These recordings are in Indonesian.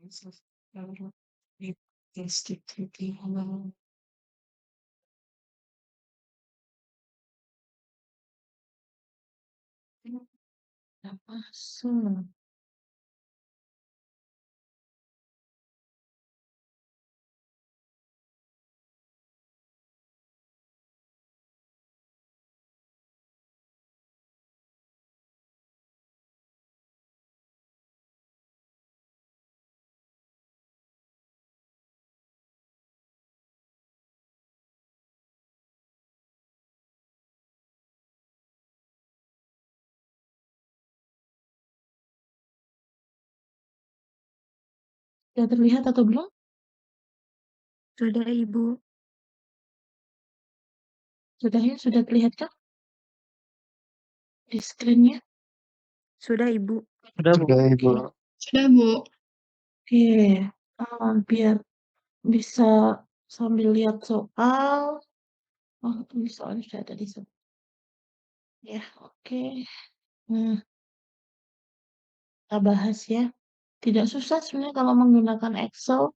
Masuk. Sudah terlihat atau belum? Sudah, Ibu. Sudah ya, sudah terlihat kah di screen-nya? Sudah, Ibu. Sudah, Bu. Oke. Sudah, Bu. Oke, biar bisa sambil lihat soal. Oh, ini soalnya sudah ada di sini. Ya, oke. Nah, kita bahas ya. Tidak susah sebenarnya kalau menggunakan Excel.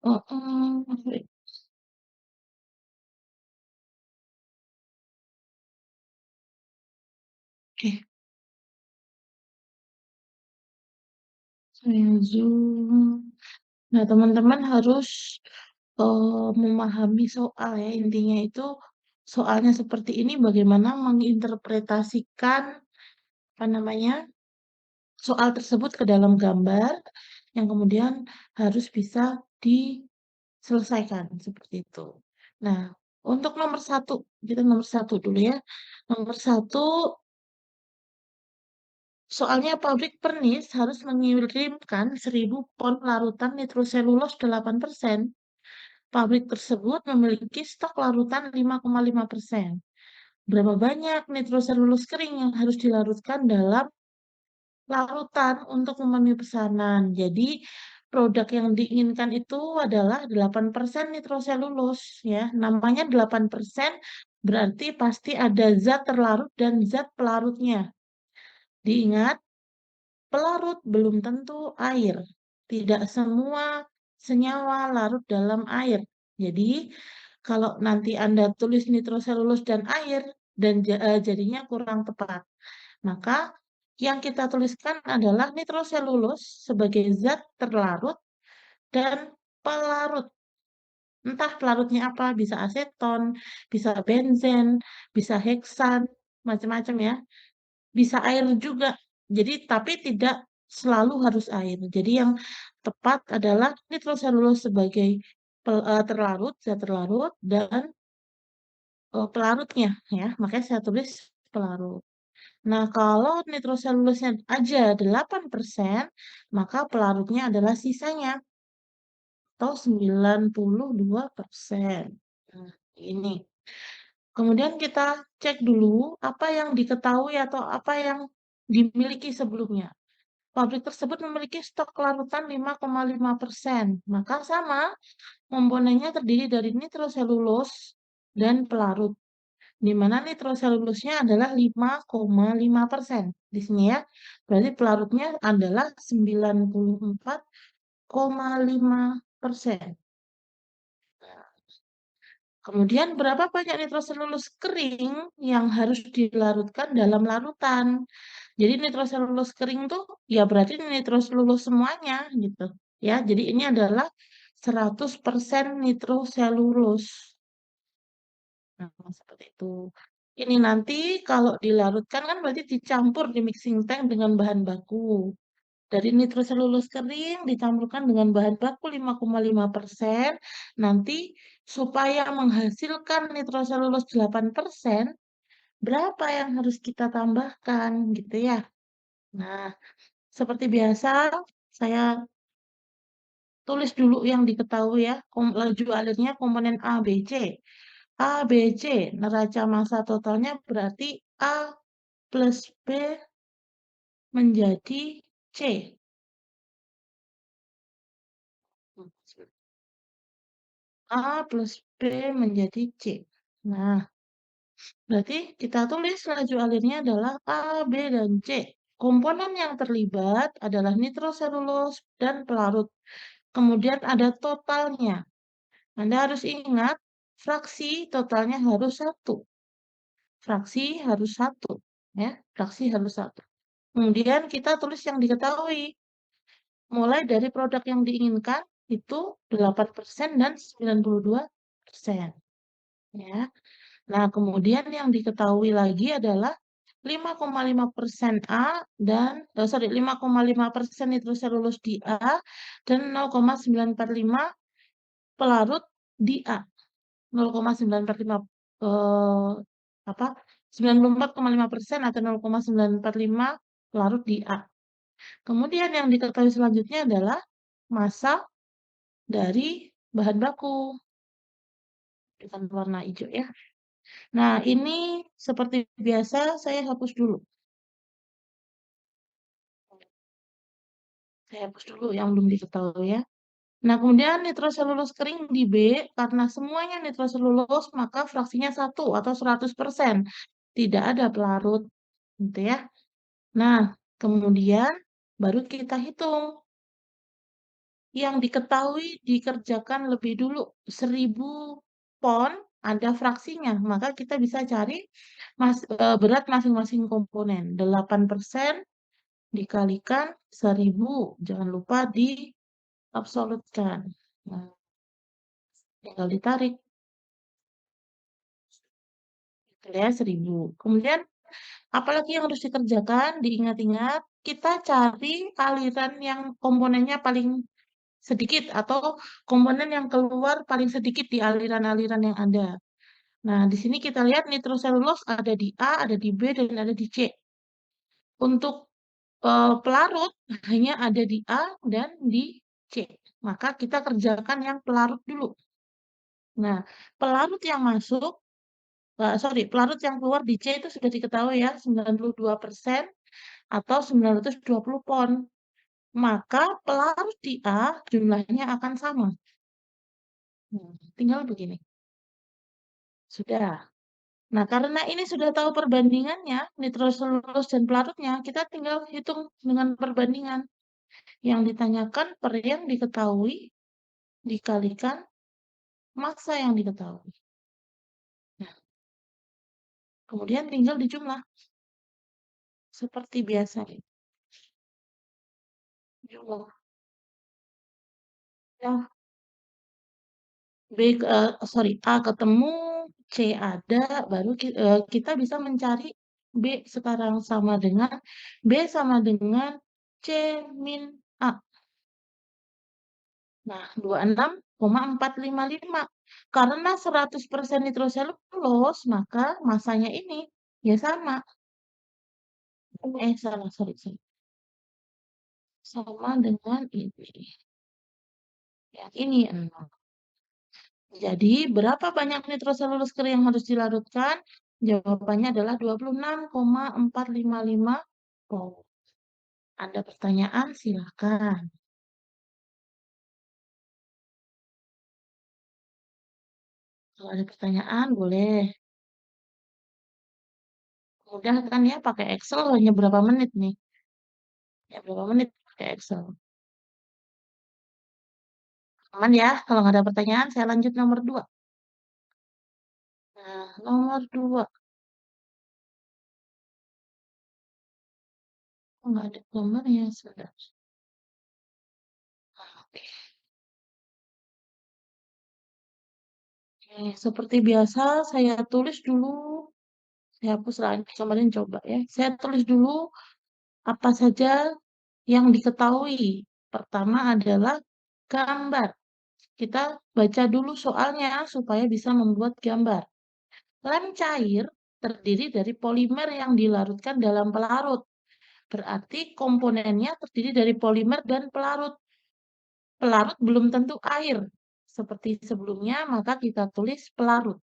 Oke. Saya zoom. Nah, teman-teman harus memahami soal ya. Intinya itu soalnya seperti ini bagaimana menginterpretasikan apa namanya soal tersebut ke dalam gambar yang kemudian harus bisa diselesaikan seperti itu. Nah, untuk nomor satu, kita nomor satu dulu ya. Nomor satu, soalnya pabrik pernis harus mengirimkan 1.000 pon larutan nitroselulose 8%. Pabrik tersebut memiliki stok larutan 5,5%. Berapa banyak nitroselulose kering yang harus dilarutkan dalam larutan untuk memenuhi pesanan? Jadi, produk yang diinginkan itu adalah 8% nitroselulose ya. Namanya 8% berarti pasti ada zat terlarut dan zat pelarutnya. Diingat, pelarut belum tentu air. Tidak semua senyawa larut dalam air. Jadi, kalau nanti Anda tulis nitroselulose dan air, dan jadinya kurang tepat. Maka, yang kita tuliskan adalah nitroselulose sebagai zat terlarut dan pelarut. Entah pelarutnya apa, bisa aseton, bisa benzen, bisa heksan, macam-macam ya. Bisa air juga. Jadi tapi tidak selalu harus air. Jadi yang tepat adalah nitroselulose sebagai terlarut, zat terlarut dan pelarutnya ya. Makanya saya tulis pelarut. Nah, kalau nitroselulosnya aja 8%, maka pelarutnya adalah sisanya atau 92%. Nah, ini. Kemudian kita cek dulu apa yang diketahui atau apa yang dimiliki sebelumnya. Pabrik tersebut memiliki stok larutan 5,5%. Maka sama, komponennya terdiri dari nitroselulose dan pelarut. Di mana nitroselulosnya adalah 5,5%. Di sini ya, berarti pelarutnya adalah 94,5%. Kemudian berapa banyak nitroselulose kering yang harus dilarutkan dalam larutan? Jadi nitroselulose kering tuh ya berarti nitroselulose semuanya gitu. Ya, jadi ini adalah 100% nitroselulose. Nah, seperti itu. Ini nanti kalau dilarutkan kan berarti dicampur di mixing tank dengan bahan baku. Dari nitroselulose kering dicampurkan dengan bahan baku 5,5%. Nanti supaya menghasilkan nitroselulose 8%, berapa yang harus kita tambahkan gitu ya. Nah, seperti biasa saya tulis dulu yang diketahui ya. Laju alirnya komponen A, B, C. A, B, C. Neraca massa totalnya berarti A plus B menjadi C. A plus B menjadi C. Nah, berarti kita tulis laju alirnya adalah A, B, dan C. Komponen yang terlibat adalah nitroselulus dan pelarut. Kemudian ada totalnya. Anda harus ingat, fraksi totalnya harus 1. Fraksi harus 1. Ya, fraksi harus 1. Kemudian kita tulis yang diketahui. Mulai dari produk yang diinginkan itu 8% dan 92%. Ya. Nah, kemudian yang diketahui lagi adalah 5,5% A dan 5,5% nitroselulus di A dan 0,945 pelarut di A. 0,945 eh, apa? 94,5% atau 0,945 pelarut di A. Kemudian yang diketahui selanjutnya adalah massa dari bahan baku dengan warna hijau ya. Nah, ini seperti biasa saya hapus dulu. Saya hapus dulu yang belum diketahui ya. Nah, kemudian nitroselulus kering di B, karena semuanya nitroselulus, maka fraksinya 1 atau 100%. Tidak ada pelarut. Gitu ya. Nah, kemudian baru kita hitung. Yang diketahui dikerjakan lebih dulu 1000 pon, ada fraksinya. Maka kita bisa cari berat masing-masing komponen. 8% dikalikan 1000. Jangan lupa diabsolutkan. Nah, tinggal ditarik. Gitu ya, 1000. Kemudian, apalagi yang harus dikerjakan? Diingat-ingat, kita cari aliran yang komponennya paling sedikit atau komponen yang keluar paling sedikit di aliran-aliran yang ada. Nah, di sini kita lihat nitroselulus ada di A, ada di B, dan ada di C. Untuk pelarut hanya ada di A dan di C. Maka kita kerjakan yang pelarut dulu. Nah, pelarut yang masuk, pelarut yang keluar di C itu sudah diketahui ya, 92% atau 920 pon. Maka pelarut di A jumlahnya akan sama. Tinggal begini. Sudah. Nah, karena ini sudah tahu perbandingannya, nitroselulus dan pelarutnya, kita tinggal hitung dengan perbandingan. Yang ditanyakan per yang diketahui dikalikan massa yang diketahui. Nah, kemudian tinggal dijumlah. Seperti biasa. Jumlah. Ya, A ketemu, C ada, baru kita bisa mencari B sekarang sama dengan C min A. Nah, 26,455. Karena 100% nitroselulus, maka masanya ini ya sama. Salah, sorry. Sama dengan ini. Yang ini 0. Jadi, berapa banyak nitroselulus kering yang harus dilarutkan? Jawabannya adalah 26,455 pol. Ada pertanyaan? Silakan. Kalau ada pertanyaan, boleh. Mudah kan ya, pakai Excel hanya berapa menit nih? Ya, berapa menit pakai Excel? Aman ya, kalau nggak ada pertanyaan, saya lanjut nomor 2. Nah, nomor 2. Nggak ada gambarnya, sudah. Oke. Oke, seperti biasa, saya tulis dulu. Saya hapus lagi, kemarin coba ya. Saya tulis dulu apa saja yang diketahui. Pertama adalah gambar. Kita baca dulu soalnya supaya bisa membuat gambar. Lem cair terdiri dari polimer yang dilarutkan dalam pelarut. Berarti komponennya terdiri dari polimer dan pelarut. Pelarut belum tentu air. Seperti sebelumnya, maka kita tulis pelarut.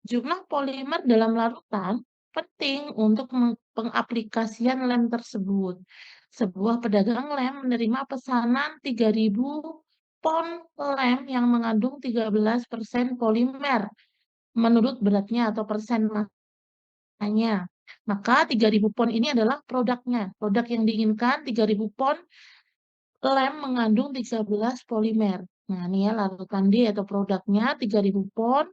Jumlah polimer dalam larutan penting untuk pengaplikasian lem tersebut. Sebuah pedagang lem menerima pesanan 3.000 pon lem yang mengandung 13% polimer menurut beratnya atau persen masanya. Maka 3.000 pon ini adalah produknya. Produk yang diinginkan 3.000 pon lem mengandung 13 polimer. Nah, ini ya larutan D atau produknya 3.000 pon.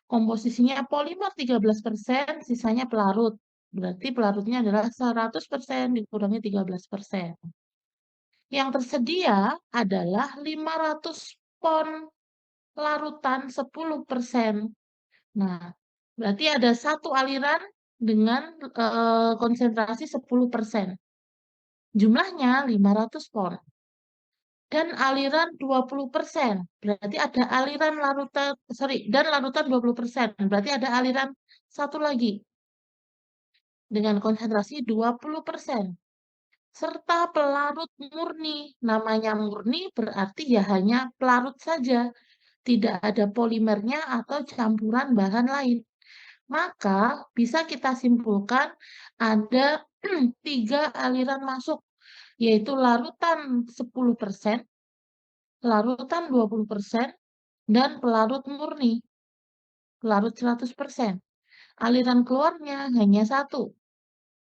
Komposisinya polimer 13%, sisanya pelarut. Berarti pelarutnya adalah 100% dikurangi 13%. Yang tersedia adalah 500 pon larutan 10%. Nah, berarti ada satu aliran dengan konsentrasi 10%. Jumlahnya 500 pon. Dan aliran 20%. Berarti ada aliran larutan, dan larutan 20%. Berarti ada aliran satu lagi dengan konsentrasi 20%. Serta pelarut murni. Namanya murni berarti ya hanya pelarut saja. Tidak ada polimernya atau campuran bahan lain. Maka bisa kita simpulkan ada 3 aliran masuk, yaitu larutan 10%, larutan 20%, dan pelarut murni, pelarut 100%. Aliran keluarnya hanya satu,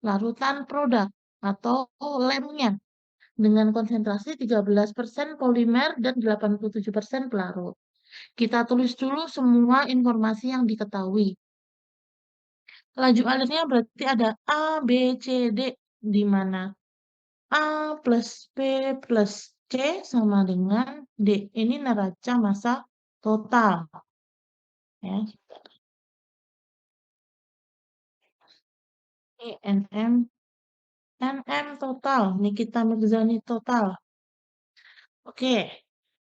larutan produk atau lemnya, dengan konsentrasi 13% polimer dan 87% pelarut. Kita tulis dulu semua informasi yang diketahui. Laju alirnya berarti ada A, B, C, D, di mana A plus B plus C sama dengan D. Ini neraca massa total. Ya. Ini NM total. Nikita Mirzani total. Oke.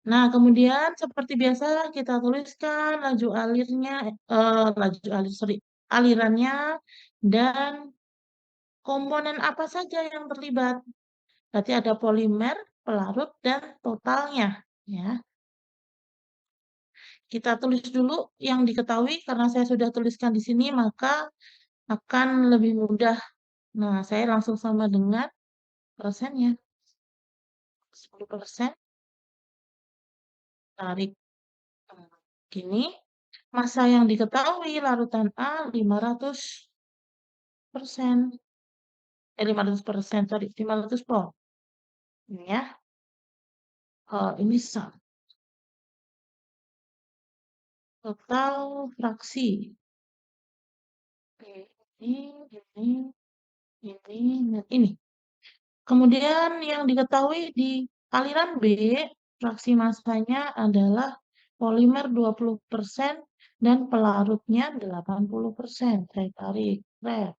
Nah, kemudian seperti biasa kita tuliskan laju alirnya, alirannya dan komponen apa saja yang terlibat. Berarti ada polimer, pelarut, dan totalnya. Ya, kita tulis dulu yang diketahui karena saya sudah tuliskan di sini, maka akan lebih mudah. Nah, saya langsung sama dengan persennya. 10%, tarik gini. Massa yang diketahui larutan A 500%. 500%, sorry, 500 pol. Ini ya. Ini total fraksi. Ini. Kemudian yang diketahui di aliran B, fraksi massanya adalah polimer 20% dan pelarutnya 80%. Saya tarik. Red.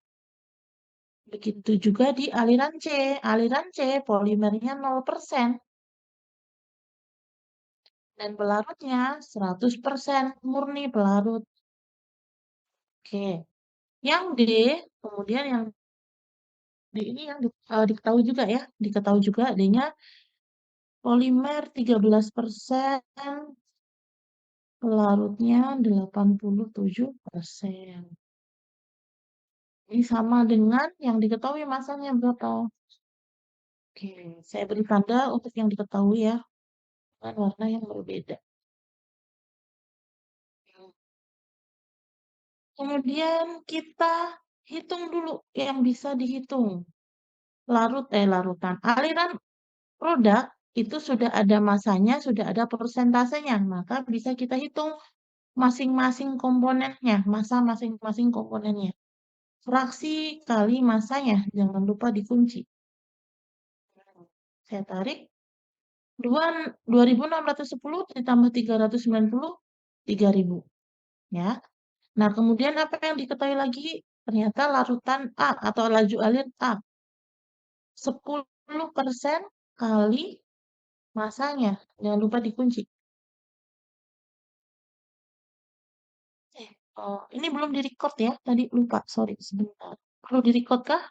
Begitu juga di aliran C. Aliran C polimernya 0% dan pelarutnya 100% murni pelarut. Oke. Yang D, kemudian yang D ini yang diketahui juga ya. Diketahui juga D-nya polimer 13%, pelarutnya 87%. Ini sama dengan yang diketahui masanya berapa. Oke, saya beri tanda untuk yang diketahui ya. Dengan warna yang berbeda. Kemudian kita hitung dulu yang bisa dihitung. Larutan. Aliran produk itu sudah ada masanya, sudah ada persentasenya. Maka bisa kita hitung masing-masing komponennya, massa masing-masing komponennya. Fraksi kali masanya, jangan lupa dikunci. Saya tarik 2.610 ditambah 390, 3.000. Ya. Nah, kemudian apa yang diketahui lagi? Ternyata larutan A atau laju alir A. 10% kali masanya. Jangan lupa dikunci. Ini belum direcord ya. Tadi lupa, sorry, sebentar. Perlu direcord kah?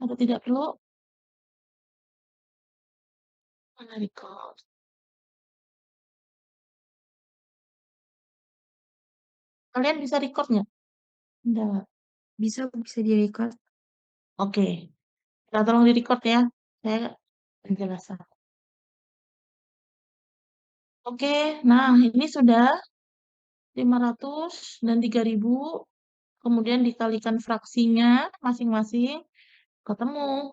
Atau tidak perlu? Mana record? Kalian bisa record nggak? Enggak. Bisa di-record. Oke. Nah, tolong di-record ya. Saya penjelasan. Oke, nah ini sudah 500 dan 3.000. kemudian dikalikan fraksinya masing-masing, ketemu.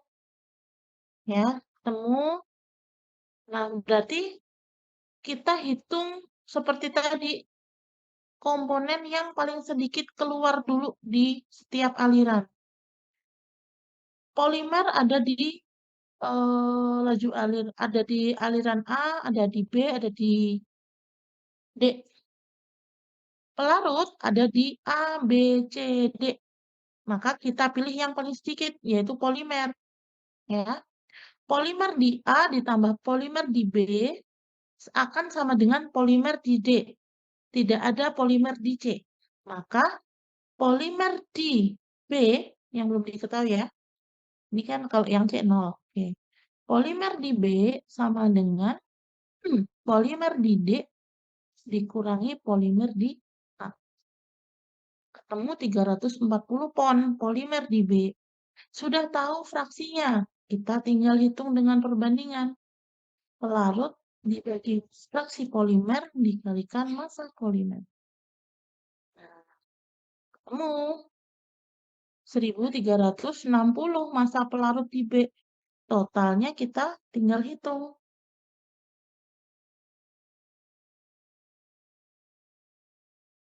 Ya, ketemu. Nah, berarti kita hitung seperti tadi, komponen yang paling sedikit keluar dulu di setiap aliran. Polimer ada di laju ada di aliran A, ada di B, ada di D. Pelarut ada di A, B, C, D. Maka kita pilih yang paling sedikit, yaitu polimer. Ya. Polimer di A ditambah polimer di B akan sama dengan polimer di D. Tidak ada polimer di C. Maka polimer di B, yang belum diketahui ya, ini kan kalau yang C 0. Oke. Polimer di B sama dengan polimer di D dikurangi polimer di A. Ketemu 340 pon polimer di B. Sudah tahu fraksinya, kita tinggal hitung dengan perbandingan. Pelarut dibagi fraksi polimer dikalikan massa polimer. Nah, ketemu 1360 massa pelarut di B. Totalnya kita tinggal hitung.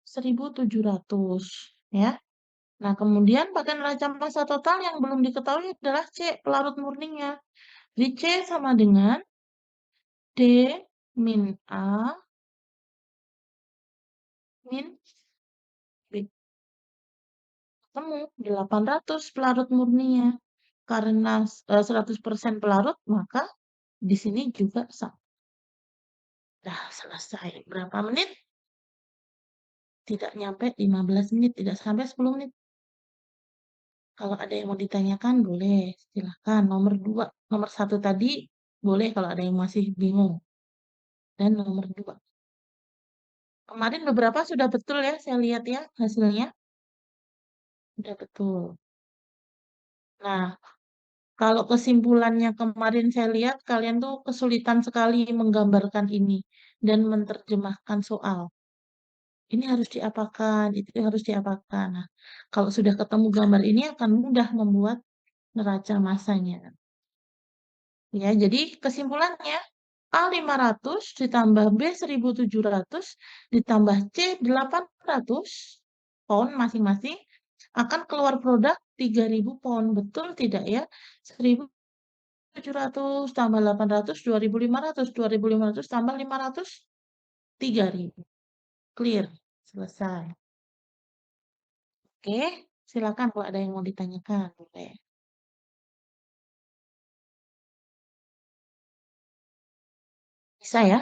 1700 ya. Nah, kemudian pada neraca massa total yang belum diketahui adalah C, pelarut murninya. Jadi C sama dengan D min A min B. Ketemu 800 pelarut murninya. Karena 100% pelarut, maka di sini juga sama. Dah selesai. Berapa menit? Tidak nyampe 15 menit, tidak sampai 10 menit. Kalau ada yang mau ditanyakan, boleh. Silahkan. Nomor 2. Nomor 1 tadi, boleh kalau ada yang masih bingung. Dan nomor 2. Kemarin beberapa sudah betul ya, saya lihat ya hasilnya. Sudah betul. Nah, kalau kesimpulannya kemarin saya lihat, kalian tuh kesulitan sekali menggambarkan ini dan menerjemahkan soal. Ini harus diapakan, itu harus diapakan. Nah, kalau sudah ketemu gambar ini akan mudah membuat neraca massanya. Ya, jadi kesimpulannya A 500 ditambah B 1700 ditambah C 800 pound masing-masing akan keluar produk 3000 pound. Betul tidak ya? 1700 tambah 800 2500 2500 tambah 500 3000. Clear. Selesai. Oke, silakan kalau ada yang mau ditanyakan. Boleh. Bisa ya?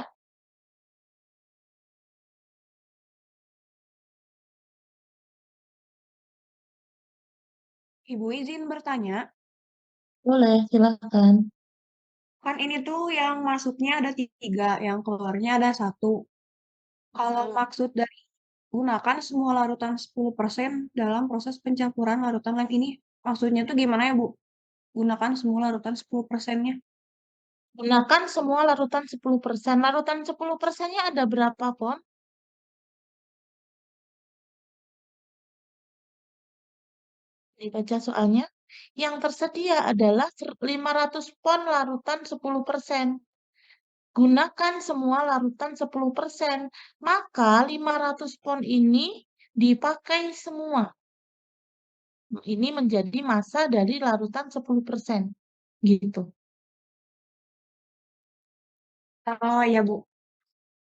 Ibu izin bertanya, Boleh, silakan. kan ini tuh yang masuknya ada 3, yang keluarnya ada 1. Kalau maksud dari gunakan semua larutan 10% dalam proses pencampuran larutan lem ini, maksudnya tuh gimana ya, Bu? Gunakan semua larutan 10%-nya. Gunakan semua larutan 10%. Larutan 10%-nya ada berapa, Pon? Dibaca soalnya. Yang tersedia adalah 500 pon larutan 10%. Gunakan semua larutan 10%. Maka 500 pon ini dipakai semua. Ini menjadi massa dari larutan 10%. Gitu. Oh iya, Bu.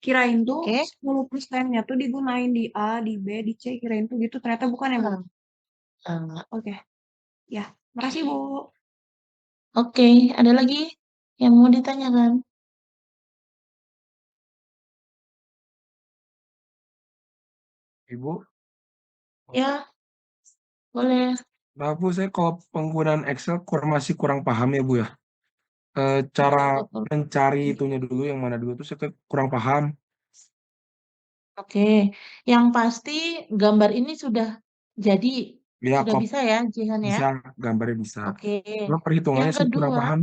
Kirain tuh Oke? 10%-nya tuh digunain di A, di B, di C, kirain tuh gitu. Ternyata bukan ya, Bu? Enggak. Oke. Ya, makasih, Bu. Oke, ada lagi yang mau ditanyakan? Ibu, Ya, boleh. maaf Bu, saya kalau penggunaan Excel masih kurang paham ya Bu ya. Cara mencari itunya dulu, yang mana dulu tuh saya kurang paham. Oke, yang pasti gambar ini sudah jadi, Ya, sudah kok bisa ya, Jihan ya? bisa, gambarnya bisa. Oke. Cuma perhitungannya Yang saya kurang kedua, paham.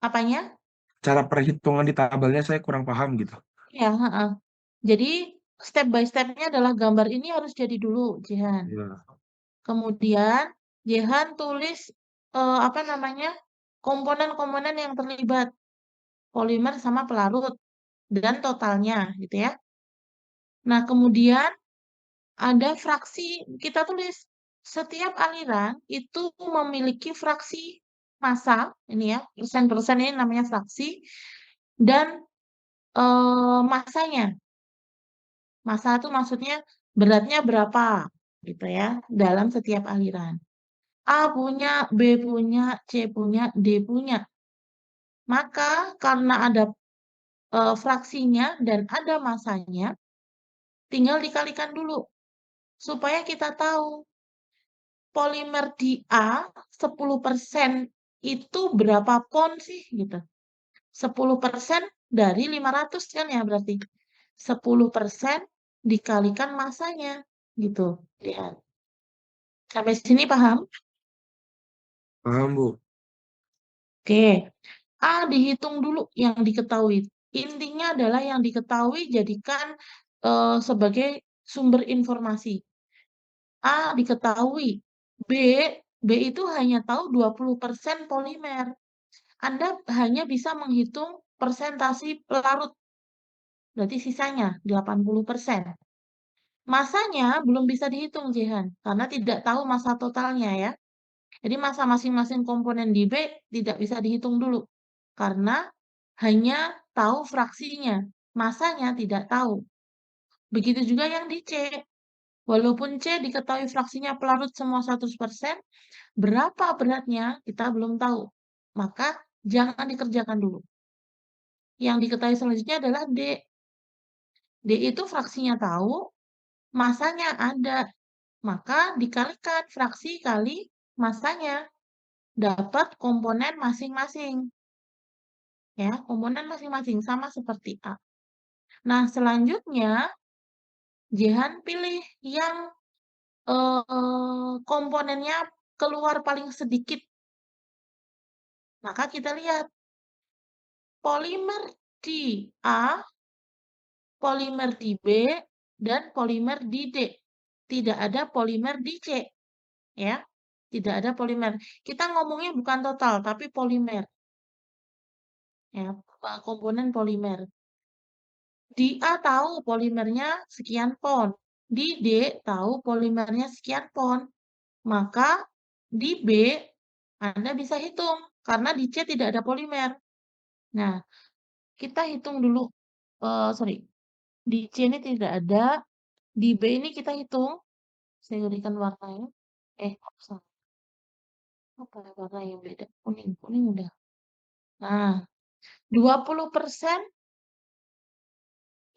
apanya? Cara perhitungan di tabelnya saya kurang paham gitu. Ya, heeh. Jadi step by step-nya adalah gambar ini harus jadi dulu, Jihan. Ya. Kemudian Jehan tulis komponen-komponen yang terlibat polimer sama pelarut dan totalnya gitu ya. Nah, kemudian ada fraksi, kita tulis setiap aliran itu memiliki fraksi massa, ini ya, persen-persen ini namanya fraksi, dan massanya. Massa itu maksudnya beratnya berapa, gitu ya, dalam setiap aliran. A punya, B punya, C punya, D punya. Maka karena ada fraksinya dan ada massanya, tinggal dikalikan dulu supaya kita tahu polimer di A 10% itu berapa pon sih gitu. 10% dari 500 kan ya berarti. 10% dikalikan massanya gitu. Lihat. Sampai sini paham? Paham, Bu. Oke. A dihitung dulu yang diketahui. Intinya adalah yang diketahui jadikan sebagai sumber informasi. A diketahui. B, B itu hanya tahu 20% polimer. Anda hanya bisa menghitung persentasi pelarut. Berarti sisanya 80%. Masanya belum bisa dihitung, Jihan. Karena tidak tahu massa totalnya ya. Jadi massa masing-masing komponen di B tidak bisa dihitung dulu. Karena hanya tahu fraksinya. Massanya tidak tahu. Begitu juga yang di C. Walaupun C diketahui fraksinya pelarut semua 100%, berapa beratnya kita belum tahu. Maka jangan dikerjakan dulu. Yang diketahui selanjutnya adalah D. D itu fraksinya tahu, massanya ada. Maka dikalikan fraksi kali massanya. Dapat komponen masing-masing. Ya, komponen masing-masing sama seperti A. Nah, selanjutnya Jehan pilih yang komponennya keluar paling sedikit. Maka kita lihat polimer di A, polimer di B, dan polimer di D. Tidak ada polimer di C. Ya, tidak ada polimer. Kita ngomongnya bukan total, tapi polimer. Ya, komponen polimer. Di A tahu polimernya sekian pon. Di D tahu polimernya sekian pon. Maka di B Anda bisa hitung. Karena di C tidak ada polimer. Nah, kita hitung dulu. Sorry. Di C ini tidak ada. Di B ini kita hitung. Saya berikan warnanya. Salah. Apa warna yang beda? Kuning. Kuning udah. Nah, 20%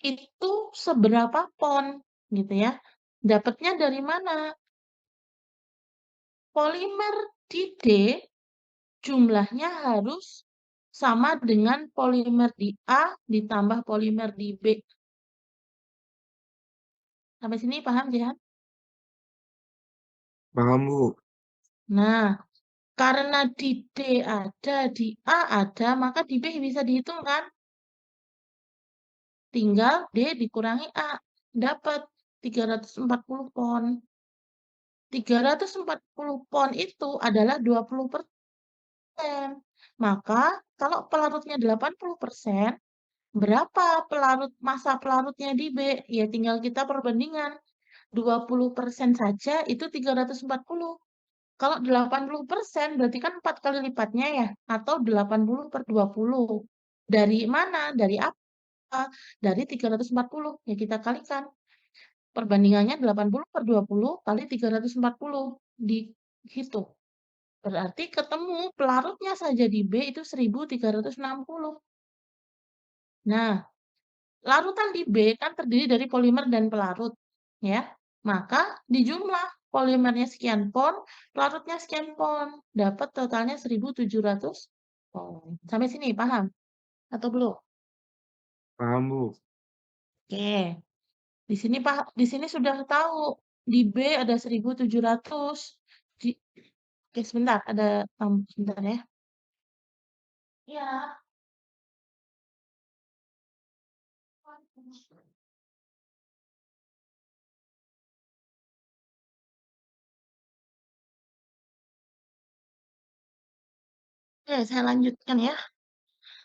itu seberapa pon gitu ya. Dapatnya dari mana? Polimer di D jumlahnya harus sama dengan polimer di A ditambah polimer di B. Sampai sini paham, Jihan? Paham, Bu. Nah, karena di D ada, di A ada, maka di B bisa dihitung kan? Tinggal D dikurangi A. Dapat 340 pon. 340 pon itu adalah 20%. Maka kalau pelarutnya 80%, berapa massa pelarutnya di B? Ya tinggal kita perbandingan. 20% saja itu 340. Kalau 80% berarti kan 4 kali lipatnya ya. Atau 80/20. Dari mana? Dari apa? Dari 340. Ya kita kalikan. Perbandingannya 80/20 kali 340. Dihitung. Berarti ketemu pelarutnya saja di B itu 1360. Nah, larutan di B kan terdiri dari polimer dan pelarut. Ya, maka dijumlah polimernya sekian pon, pelarutnya sekian pon. Dapat totalnya 1700 pon. Sampai sini paham? Atau belum? Paham, Bu. Oke. Di sini sudah tahu di B ada 1700. Oke, sebentar, ada sebentar ya. Ya. Oke, saya lanjutkan ya.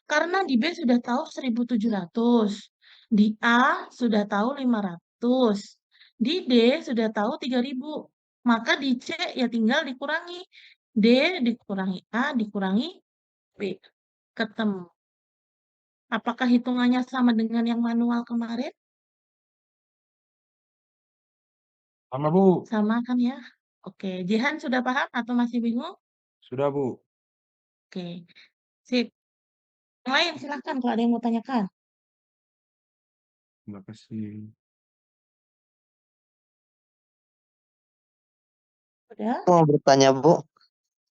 Karena di B sudah tahu 1.700, di A sudah tahu 500, di D sudah tahu 3.000. Maka di C ya tinggal dikurangi. D dikurangi A dikurangi B. Ketemu. Apakah hitungannya sama dengan yang manual kemarin? Sama, Bu. Sama kan ya? Oke, Jihan sudah paham atau masih bingung? Sudah, Bu. Oke, sip. Yang lain silahkan kalau ada yang mau tanyakan. Terima kasih. Udah? Mau bertanya, Bu.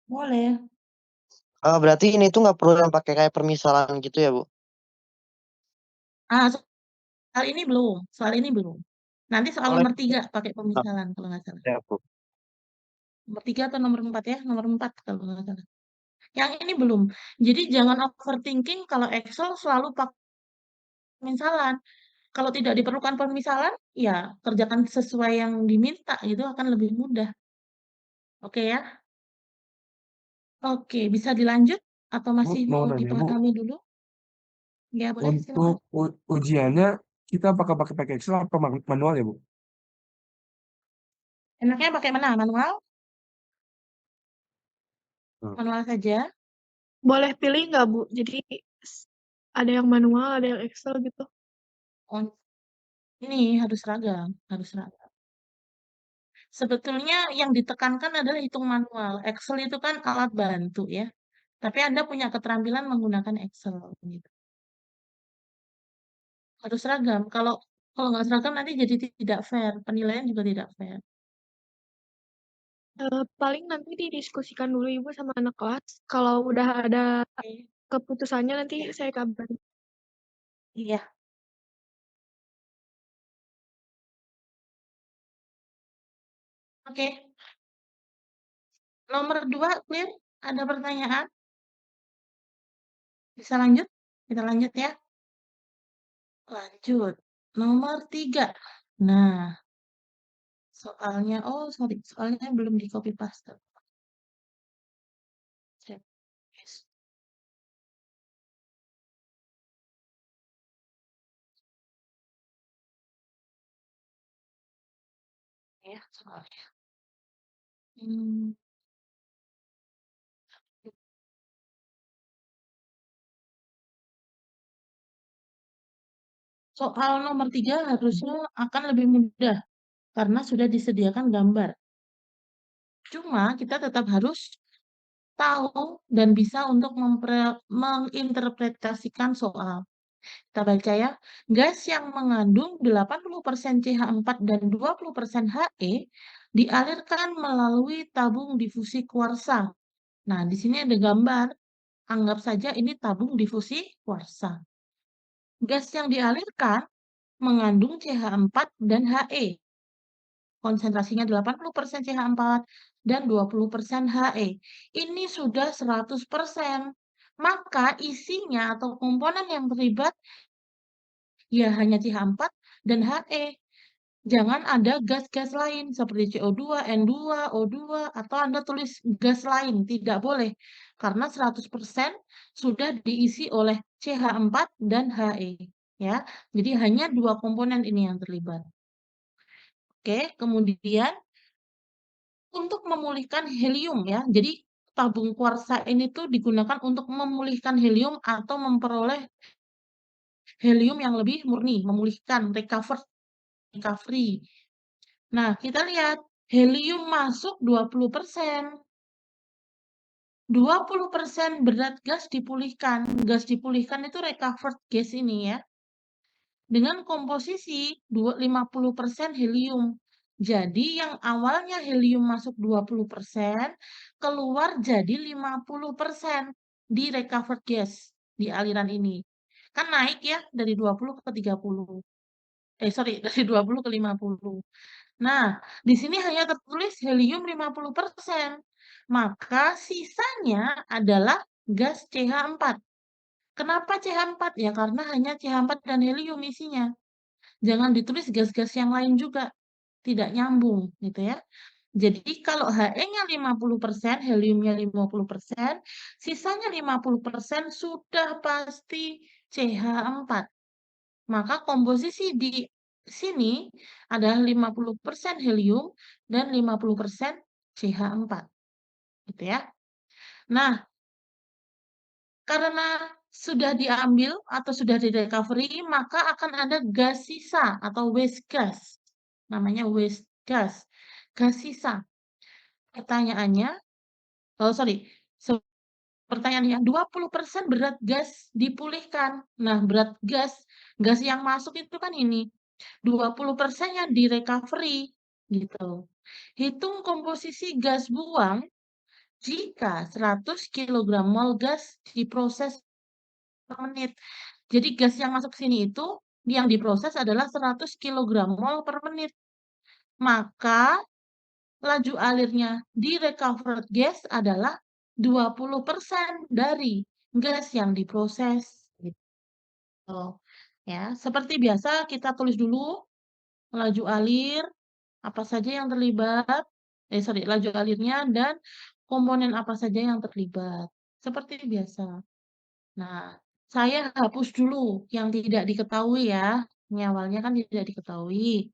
Boleh. Berarti ini tuh nggak perlu yang pakai kayak permisalan gitu ya, Bu? Soal ini belum. Soal ini belum. Nanti soal Oleh nomor 3 pakai pemisalan kalau nggak salah. ya, Bu. Nomor 3 atau nomor 4 ya? Nomor 4 kalau nggak salah. Yang ini belum. Jadi jangan overthinking kalau Excel selalu pakai pemisalan. Kalau tidak diperlukan pemisalan, ya kerjakan sesuai yang diminta gitu akan lebih mudah. Oke ya? Oke, bisa dilanjut atau Bu, masih mau mau nanya, Bu. dipahami dulu? Ya, boleh silakan. Untuk ujiannya, kita apakah pakai Excel atau manual ya, Bu? Enaknya pakai mana? Manual? Manual saja. Boleh pilih nggak, Bu? Jadi ada yang manual, ada yang Excel gitu. Oh, ini harus seragam, harus seragam. Sebetulnya yang ditekankan adalah hitung manual. Excel itu kan alat bantu ya. Tapi Anda punya keterampilan menggunakan Excel gitu. Harus seragam. Kalau kalau nggak seragam nanti jadi tidak fair. Penilaian juga tidak fair. Paling nanti didiskusikan dulu Ibu sama anak kelas. Kalau udah ada Oke. keputusannya nanti saya kabarin. Iya. Oke. Nomor 2 clear? Ada pertanyaan? Bisa lanjut? Kita lanjut ya. Lanjut. Nomor 3. Nah, soalnya, oh sorry, soalnya belum di copy paste. Cek. Yes. Ya, soalnya. Soal nomor 3 harusnya akan lebih mudah karena sudah disediakan gambar. Cuma kita tetap harus tahu dan bisa untuk menginterpretasikan soal. Kita baca ya. Gas yang mengandung 80% CH4 dan 20% He dialirkan melalui tabung difusi kuarsa. Nah, di sini ada gambar. Anggap saja ini tabung difusi kuarsa. Gas yang dialirkan mengandung CH4 dan He. Konsentrasinya 80% CH4 dan 20% He. Ini sudah 100%. Maka isinya atau komponen yang terlibat ya hanya CH4 dan He. Jangan ada gas-gas lain seperti CO2, N2, O2, atau Anda tulis gas lain. Tidak boleh. Karena 100% sudah diisi oleh CH4 dan He. Ya, jadi hanya 2 komponen ini yang terlibat. Oke, kemudian untuk memulihkan helium ya. Jadi tabung kuarsa ini tuh digunakan untuk memulihkan helium atau memperoleh helium yang lebih murni, memulihkan, recovery. Nah, kita lihat helium masuk 20%. 20% berat gas dipulihkan. Gas dipulihkan itu recovered gas ini ya. Dengan komposisi 50% helium. Jadi yang awalnya helium masuk 20%, keluar jadi 50% di recovered gas di aliran ini. Kan naik ya dari 20 ke 30. Sorry, dari 20 ke 50. Nah, di sini hanya tertulis helium 50%. Maka sisanya adalah gas CH4. Kenapa CH4? Ya karena hanya CH4 dan helium isinya. Jangan ditulis gas-gas yang lain juga. Tidak nyambung gitu ya. Jadi kalau He-nya 50%, heliumnya 50%, sisanya 50% sudah pasti CH4. Maka komposisi di sini adalah 50% helium dan 50% CH4. Gitu ya. Nah, karena sudah diambil atau sudah di recovery, maka akan ada gas sisa atau waste gas. Namanya waste gas. Gas sisa. Pertanyaannya, pertanyaannya 20% berat gas dipulihkan. Nah, berat gas yang masuk itu kan ini. 20% yang di recovery gitu. Hitung komposisi gas buang jika 100 kg mol gas diproses per menit. Jadi gas yang masuk sini itu yang diproses adalah 100 kg mol per menit. Maka laju alirnya di recovered gas adalah 20% dari gas yang diproses. Gitu. Ya, seperti biasa kita tulis dulu laju alir, apa saja yang terlibat, laju alirnya dan komponen apa saja yang terlibat. Seperti biasa. Nah, saya hapus dulu yang tidak diketahui ya. Ini awalnya kan tidak diketahui.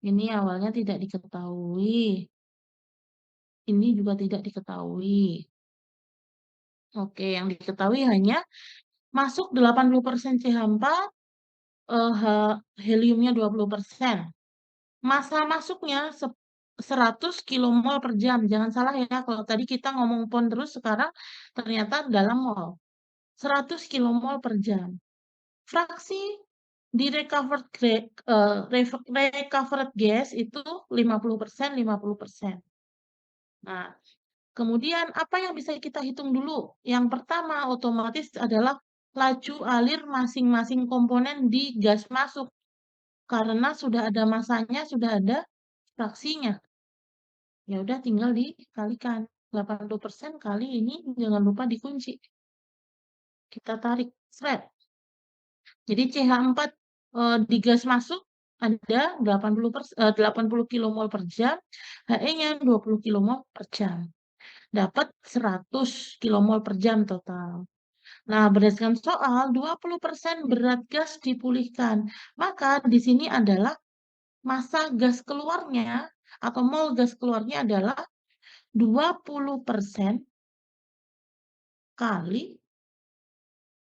Ini awalnya tidak diketahui. Ini juga tidak diketahui. Oke, yang diketahui hanya masuk 80% CH4, heliumnya 20%. Masa masuknya 100 kmol per jam. Jangan salah ya, kalau tadi kita ngomong pon terus, sekarang ternyata dalam mol. 100 kmol per jam. Fraksi di recovered gas itu 50%, 50%. Nah, kemudian apa yang bisa kita hitung dulu? Yang pertama otomatis adalah laju alir masing-masing komponen di gas masuk. Karena sudah ada masanya, sudah ada fraksinya. Ya udah tinggal dikalikan. 80% kali ini jangan lupa dikunci. Kita tarik thread. Jadi CH4 di gas masuk ada 80 kmol per jam, He-nya 20 kmol per jam. Dapat 100 kmol per jam total. Nah, berdasarkan soal 20% berat gas dipulihkan. Maka di sini adalah massa gas keluarnya atau mol gas keluarnya adalah 20% kali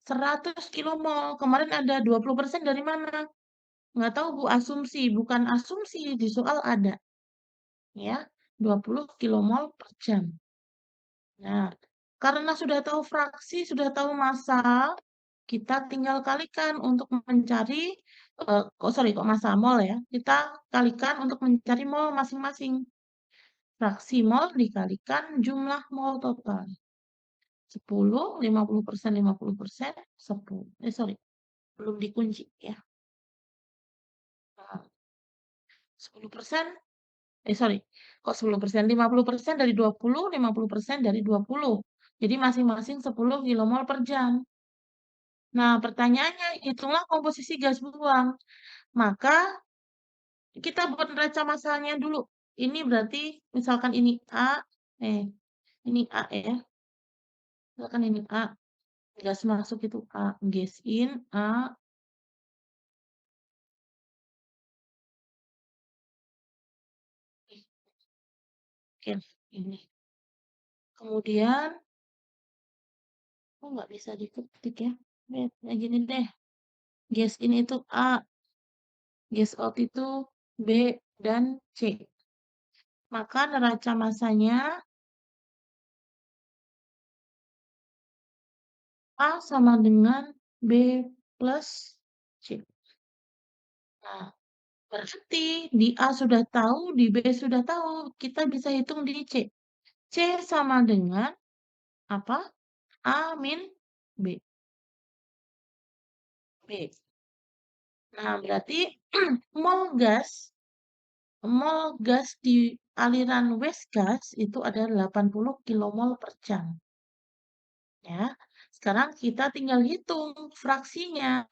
100 kmol. Kemarin ada 20% dari mana? Nggak tahu Bu, asumsi. Bukan asumsi, di soal ada. Ya, 20 kmol per jam. Nah, karena sudah tahu fraksi, sudah tahu massa, kita tinggal kalikan untuk mencari, kok massa mol ya. Kita kalikan untuk mencari mol masing-masing. Fraksi mol dikalikan jumlah mol total. 10, 50%, 50%, 10. Belum dikunci ya. 10%, kok 10%? 50% dari 20, 50% dari 20. Jadi masing-masing 10 kmol per jam. Nah, pertanyaannya, hitunglah komposisi gas buang. Maka, kita buat neraca masalahnya dulu. Ini berarti, misalkan ini A, ini A ya. Misalkan ini A, gas masuk itu A, gas in, A, oke, ini. Kemudian, nggak bisa diketik ya. Kayak gini deh. Gas in itu A, gas out itu B dan C. Maka neraca masanya A sama dengan B plus C. Nah, berarti di A sudah tahu, di B sudah tahu. Kita bisa hitung di C. C sama dengan apa? A min B. B. Nah, berarti mol gas di aliran waste gas itu ada 80 kmol per jam. Ya. Sekarang kita tinggal hitung fraksinya.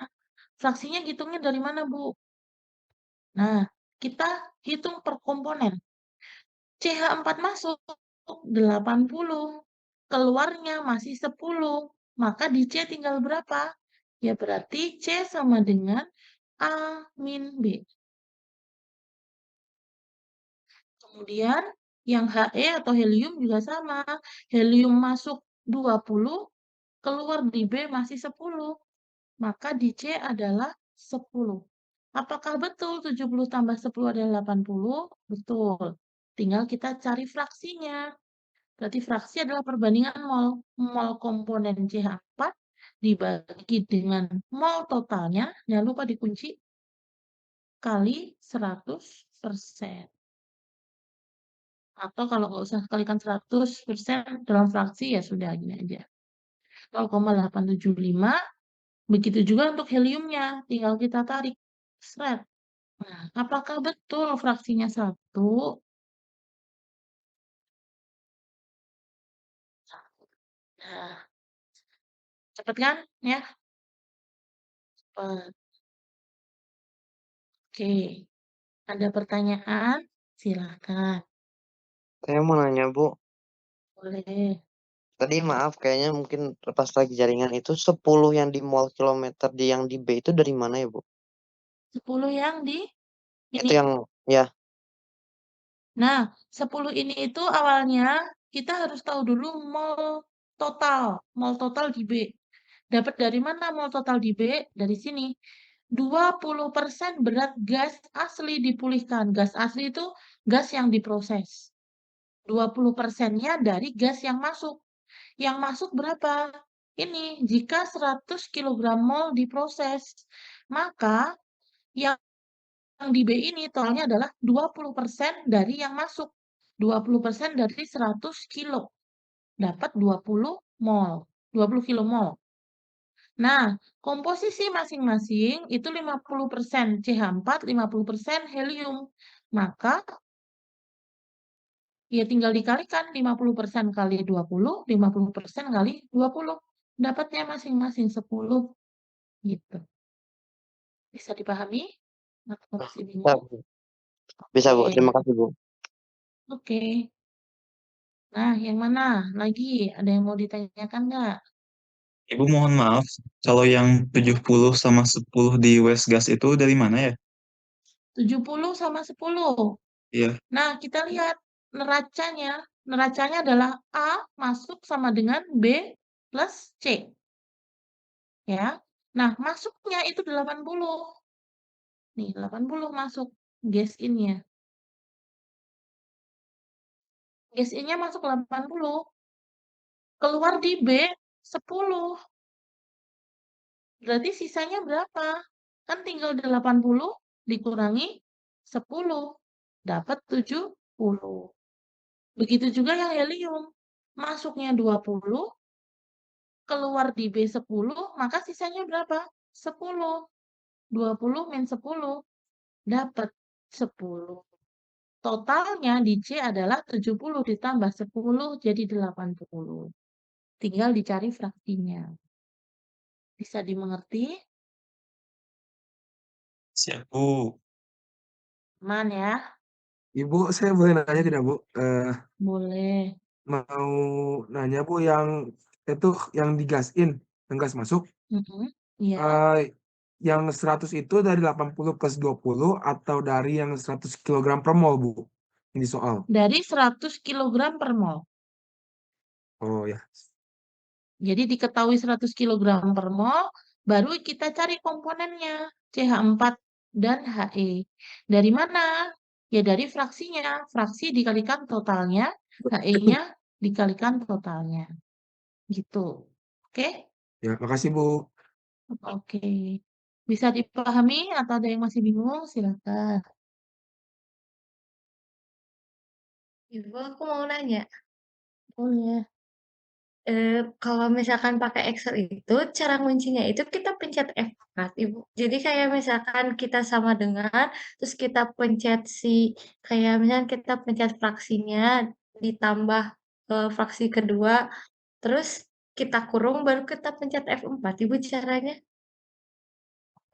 Fraksinya hitungnya dari mana, Bu? Nah, kita hitung per komponen. CH4 masuk 80, keluarnya masih 10, maka di C tinggal berapa? Ya berarti C sama dengan A min B. Kemudian yang He atau helium juga sama. Helium masuk 20, keluar di B masih 10. Maka di C adalah 10. Apakah betul 70 tambah 10 adalah 80? Betul. Tinggal kita cari fraksinya. Berarti fraksi adalah perbandingan mol. Mol komponen CH4 dibagi dengan mol totalnya, jangan lupa dikunci, kali 100%. Atau kalau nggak usah kalikan 100% dalam fraksi, ya sudah gini aja. 0,875, begitu juga untuk heliumnya, tinggal kita tarik. Seret. Nah, apakah betul fraksinya 1? Nah, cepet kan? Ya, cepet. Oke, ada pertanyaan? Silakan. Saya mau nanya, Bu. Boleh. Tadi maaf, kayaknya mungkin lepas lagi jaringan itu 10 yang di mol kilometer yang di B itu dari mana ya, Bu? 10 yang di Itu ini. yang, ya, Nah, 10 ini itu awalnya kita harus tahu dulu mol total. Mol total di B. Dapat dari mana mol total di B? Dari sini. 20% berat gas asli dipulihkan. Gas asli itu gas yang diproses. 20%-nya dari gas yang masuk. Yang masuk berapa? Ini, jika 100 kg mol diproses, maka yang di B ini totalnya adalah 20% dari yang masuk. 20% dari 100 kilo. Dapat 20 mol. 20 kilomol. Nah, komposisi masing-masing itu 50% CH4, 50% helium. Maka, ya tinggal dikalikan 50% kali 20, 50% kali 20. Dapatnya masing-masing 10. Gitu. Bisa dipahami? Atau masih bisa, bingung? Bu. Bisa, Bu. Oke. Terima kasih, Bu. Oke. Nah, yang mana lagi? Ada yang mau ditanyakan nggak? Ibu mohon maaf, kalau yang 70 sama 10 di West Gas itu dari mana ya? 70 sama 10. Iya, Nah, kita lihat neracanya. Neracanya adalah A masuk sama dengan B plus C. Ya. Nah, masuknya itu 80. Nih, 80 masuk gas in-nya. Gas in-nya masuk 80. Keluar di B 10. Berarti sisanya berapa? Kan tinggal 80 dikurangi 10. Dapat 70. Begitu juga yang helium. Masuknya 20, keluar di B 10, maka sisanya berapa? 10. 20 min 10. Dapat 10. Totalnya di C adalah 70 ditambah 10 jadi 80. Tinggal dicari fraksinya. Bisa dimengerti? siap Bu. Aman ya? Ibu, saya boleh nanya tidak, Bu? Boleh. Mau nanya, Bu, yang itu yang digasin, yang gas masuk, Iya. yang 100 itu dari 80 plus 20 atau dari yang 100 kg per mol, Bu? Ini soal. Dari 100 kg per mol. Oh ya. Jadi diketahui 100 kg per mol, baru kita cari komponennya, CH4 dan He. Dari mana? Ya dari fraksinya. Fraksi dikalikan totalnya, He-nya dikalikan totalnya. Gitu. Oke? Ya, makasih, Bu. Oke. Bisa dipahami atau ada yang masih bingung? Silakan. Ibu, aku mau nanya, Boleh. kalau misalkan pakai Excel itu, cara nguncinya itu kita pencet F4, Ibu. Jadi kayak misalkan kita sama dengan, terus kita pencet kayak misalkan kita pencet fraksinya, ditambah fraksi kedua, terus kita kurung, baru kita pencet F4, Ibu caranya.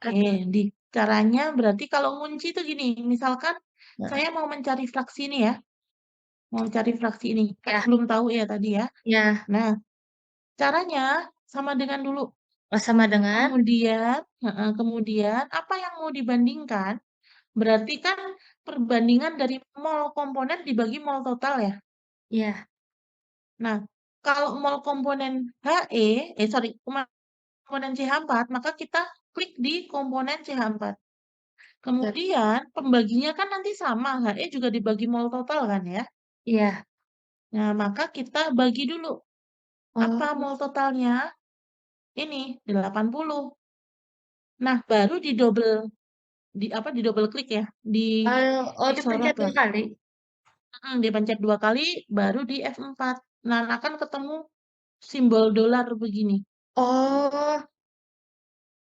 Oke, di caranya berarti kalau ngunci itu gini, misalkan Nah, saya mau mencari fraksi ini ya. Mau cari fraksi ini. Kan Ya. belum tahu ya tadi ya. Ya. Nah, caranya sama dengan dulu. Sama dengan? Kemudian apa yang mau dibandingkan? Berarti kan perbandingan dari mol komponen dibagi mol total ya. Iya. Nah, kalau mol komponen komponen CH4, maka kita klik di komponen CH4. Kemudian pembaginya kan nanti sama, HE juga dibagi mol total kan ya. Iya. Nah, maka kita bagi dulu. Apa Oh. mol totalnya? Ini 80. Nah, baru di double klik ya, disorot Dipencet 2 lah. kali? Dipencet 2 kali, baru di F4. Nah, akan ketemu simbol dolar begini. Oh.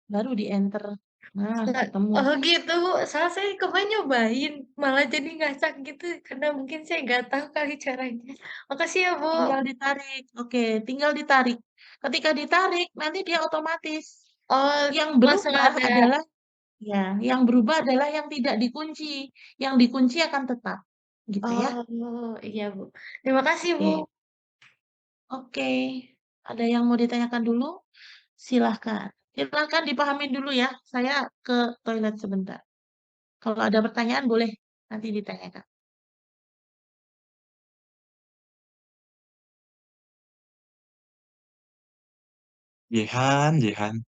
Baru di enter. Nah, ketemu. Oh gitu, Bu. Soalnya saya kemarin nyobain, malah jadi ngacak gitu, karena mungkin saya nggak tahu kali caranya. Makasih ya, Bu. Tinggal ditarik. Oke, tinggal ditarik. Ketika ditarik, nanti dia otomatis. Oh, Yang langsung berubah ada. adalah yang berubah adalah yang tidak dikunci. Yang dikunci akan tetap. Gitu ya. Oh, iya, Bu. Terima kasih, Bu. Oke. Oke. Ada yang mau ditanyakan dulu? Silahkan. Silahkan dipahamin dulu ya. Saya ke toilet sebentar. Kalau ada pertanyaan boleh nanti ditanyakan. Jehan.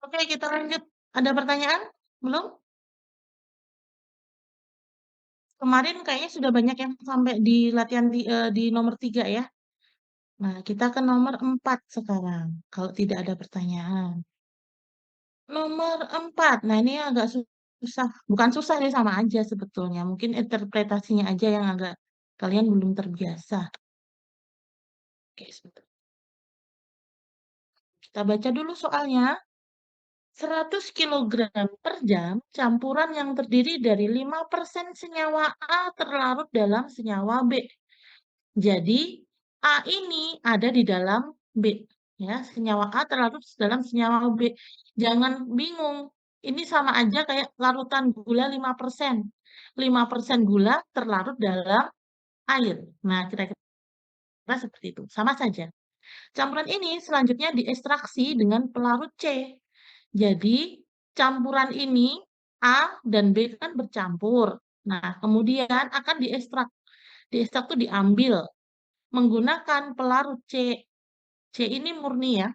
Oke, kita lanjut. Ada pertanyaan? Belum? Kemarin kayaknya sudah banyak yang sampai di latihan di nomor 3 ya. Nah, kita ke nomor 4 sekarang. Kalau tidak ada pertanyaan. Nomor 4. Nah, ini agak susah. Bukan susah nih, sama aja sebetulnya. Mungkin interpretasinya aja yang agak kalian belum terbiasa. Oke, sebentar. Kita baca dulu soalnya. 100 kg per jam campuran yang terdiri dari 5% senyawa A terlarut dalam senyawa B. Jadi A ini ada di dalam B. Ya, senyawa A terlarut dalam senyawa B. Jangan bingung. Ini sama aja kayak larutan gula 5%. 5% gula terlarut dalam air. Nah, kira-kira seperti itu. Sama saja. Campuran ini selanjutnya diekstraksi dengan pelarut C. Jadi, campuran ini A dan B kan bercampur. Nah, kemudian akan diekstrak. Diekstrak itu diambil menggunakan pelarut C. C ini murni ya.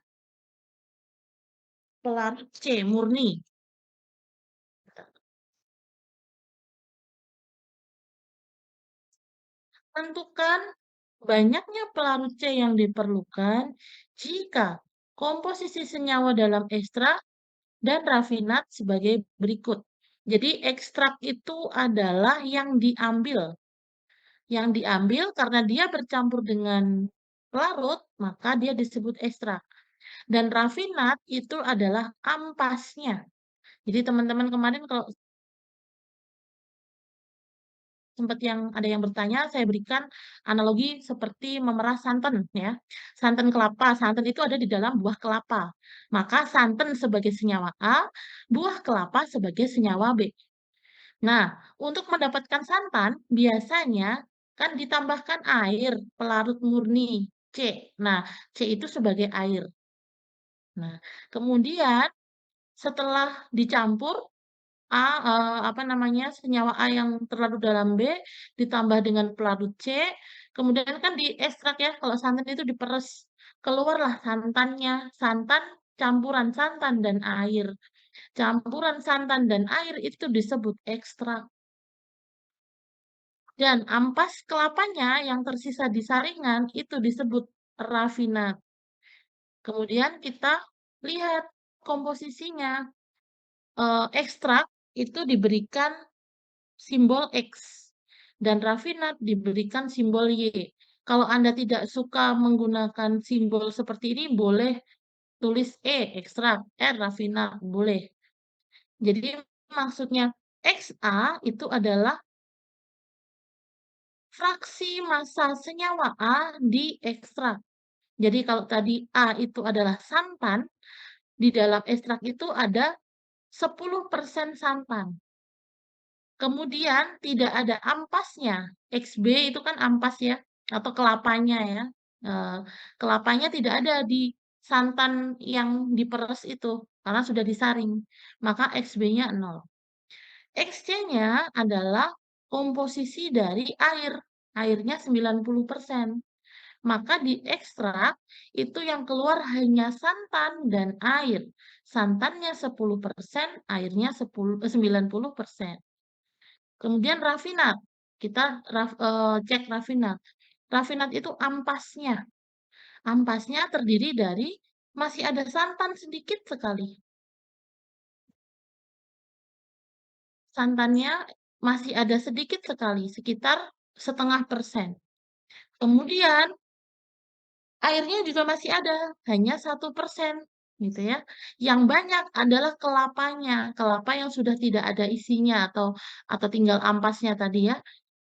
Pelarut C murni. Tentukan banyaknya pelarut C yang diperlukan jika komposisi senyawa dalam ekstrak dan rafinat sebagai berikut. Jadi ekstrak itu adalah yang diambil. Yang diambil karena dia bercampur dengan pelarut, maka dia disebut ekstrak. Dan rafinat itu adalah ampasnya. Jadi teman-teman kemarin kalau sempat ada yang bertanya, saya berikan analogi seperti memerah santan ya. Santan kelapa, santan itu ada di dalam buah kelapa. Maka santan sebagai senyawa A, buah kelapa sebagai senyawa B. Nah, untuk mendapatkan santan biasanya kan ditambahkan air pelarut murni C. Nah, C itu sebagai air. Nah, kemudian setelah dicampur apa namanya, senyawa A yang terlarut dalam B ditambah dengan pelarut C, kemudian kan diekstrak ya, kalau santan itu diperes, keluarlah santannya, santan campuran santan dan air. Campuran santan dan air itu disebut ekstrak. Dan ampas kelapanya yang tersisa di saringan itu disebut rafinat. Kemudian kita lihat komposisinya. Ekstrak itu diberikan simbol X dan rafinat diberikan simbol Y. Kalau Anda tidak suka menggunakan simbol seperti ini, boleh tulis E, ekstrak, R, rafinat, boleh. Jadi maksudnya XA itu adalah fraksi massa senyawa A di ekstrak. Jadi kalau tadi A itu adalah santan, di dalam ekstrak itu ada 10% santan. Kemudian tidak ada ampasnya. XB itu kan ampas ya, atau kelapanya ya. Kelapanya tidak ada di santan yang diperes itu, karena sudah disaring. Maka XB-nya 0. XC-nya adalah komposisi dari air. Airnya 90%. Maka di ekstrak itu yang keluar hanya santan dan air. Santannya 10%, airnya 90%. Kemudian rafinat. Kita cek rafinat. Rafinat itu ampasnya. Ampasnya terdiri dari masih ada santan sedikit sekali. Santannya masih ada sedikit sekali, sekitar 0,5%. Kemudian airnya juga masih ada, hanya 1%, gitu ya. Yang banyak adalah kelapanya, kelapa yang sudah tidak ada isinya atau tinggal ampasnya tadi ya,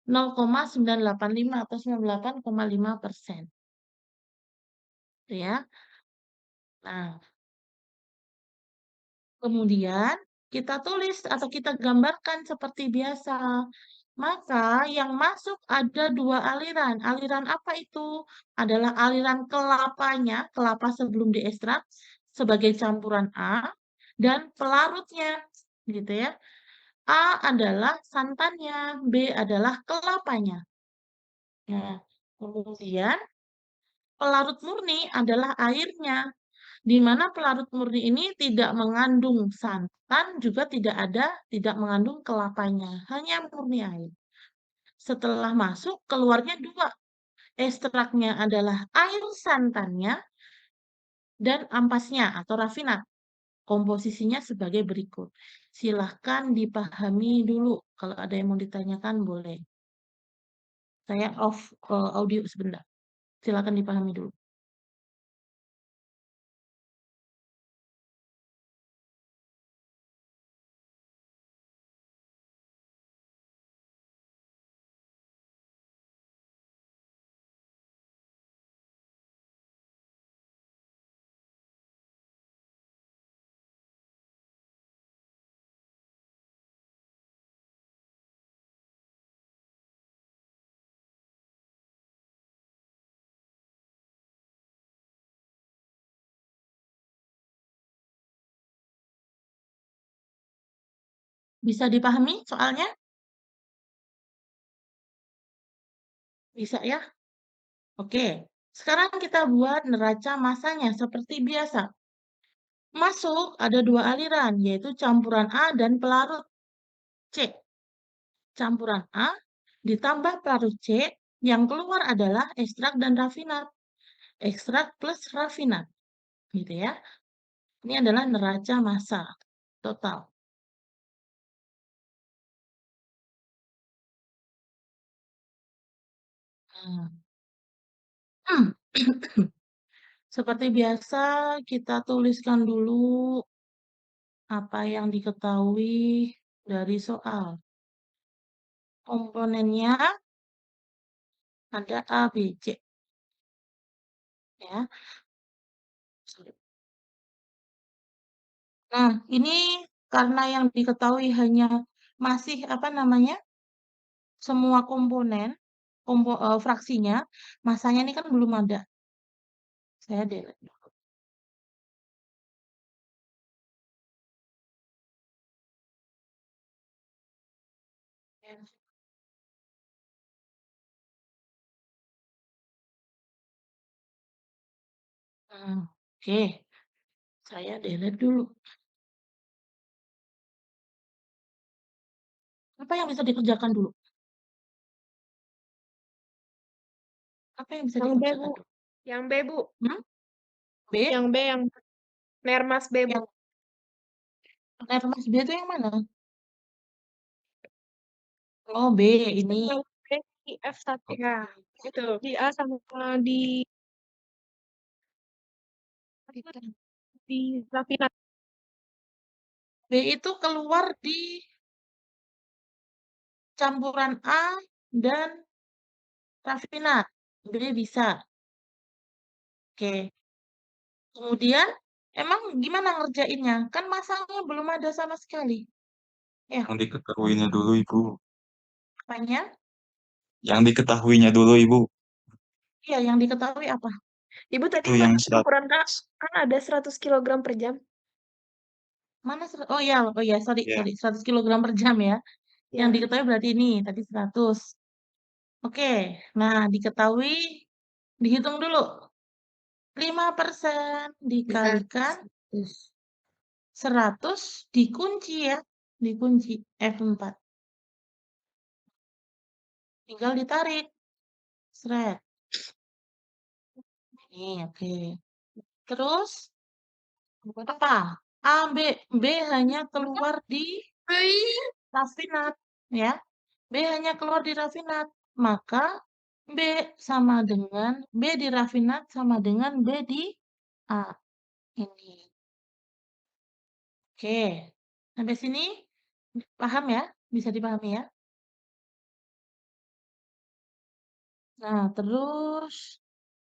0,985 atau 98,5%. Ya. Nah, kemudian kita tulis atau kita gambarkan seperti biasa. Maka yang masuk ada 2 aliran. Aliran apa itu? Adalah aliran kelapanya, kelapa sebelum diekstrak sebagai campuran A, dan pelarutnya, gitu ya. A adalah santannya, B adalah kelapanya. Nah, kemudian pelarut murni adalah airnya, di mana pelarut murni ini tidak mengandung santan, juga tidak mengandung kelapanya, hanya murni air. Setelah masuk, keluarnya 2. Ekstraknya adalah air santannya dan ampasnya atau rafinat. Komposisinya sebagai berikut. Silahkan dipahami dulu. Kalau ada yang mau ditanyakan, boleh. Saya off audio sebentar. Silahkan dipahami dulu. Bisa dipahami soalnya? Bisa ya? Oke, sekarang kita buat neraca masanya seperti biasa. Masuk ada 2 aliran, yaitu campuran A dan pelarut C. Campuran A ditambah pelarut C, yang keluar adalah ekstrak dan rafinat. Ekstrak plus rafinat, gitu ya. Ini adalah neraca massa total. Nah. Seperti biasa, kita tuliskan dulu apa yang diketahui dari soal. Komponennya ada A, B, C. Ya. Nah, ini karena yang diketahui hanya masih apa namanya? Semua komponen, fraksinya, masanya ini kan belum ada. Saya delete dulu. Oke, saya delete dulu. Apa yang bisa dikerjakan dulu? Apa yang bisa Yang B, dikerjakan Bu. dulu? Yang B, Bu. B? Yang B, yang Nermas B, Bu. Yang Nermas B itu yang mana? Oh, B ini. Yang B di F1. Ya, itu. Di A sama di rafinat. B itu keluar di campuran A dan rafinat. B bisa. Oke. Kemudian, emang gimana ngerjainnya? Kan masanya belum ada sama sekali. Ya, Yang diketahuinya dulu, Ibu. apanya? Yang diketahuinya dulu, Ibu. Iya, yang diketahui apa? Ibu tadi Itu yang campuran kan ada 100 kg per jam. Mana? Oh ya, sorry, Ya. 100 kg per jam ya. Yang Ya. diketahui berarti ini, tadi 100. Oke, nah diketahui, dihitung dulu. 5% dikalikan 100 dikunci ya, dikunci F4. Tinggal ditarik. Seret. Ini oke. Terus apa? A, B hanya keluar di rafinat ya. B hanya keluar di rafinat. Maka B sama dengan B di rafinat sama dengan B di A. Ini. Oke. Sampai sini paham ya? Bisa dipahami ya? Nah, terus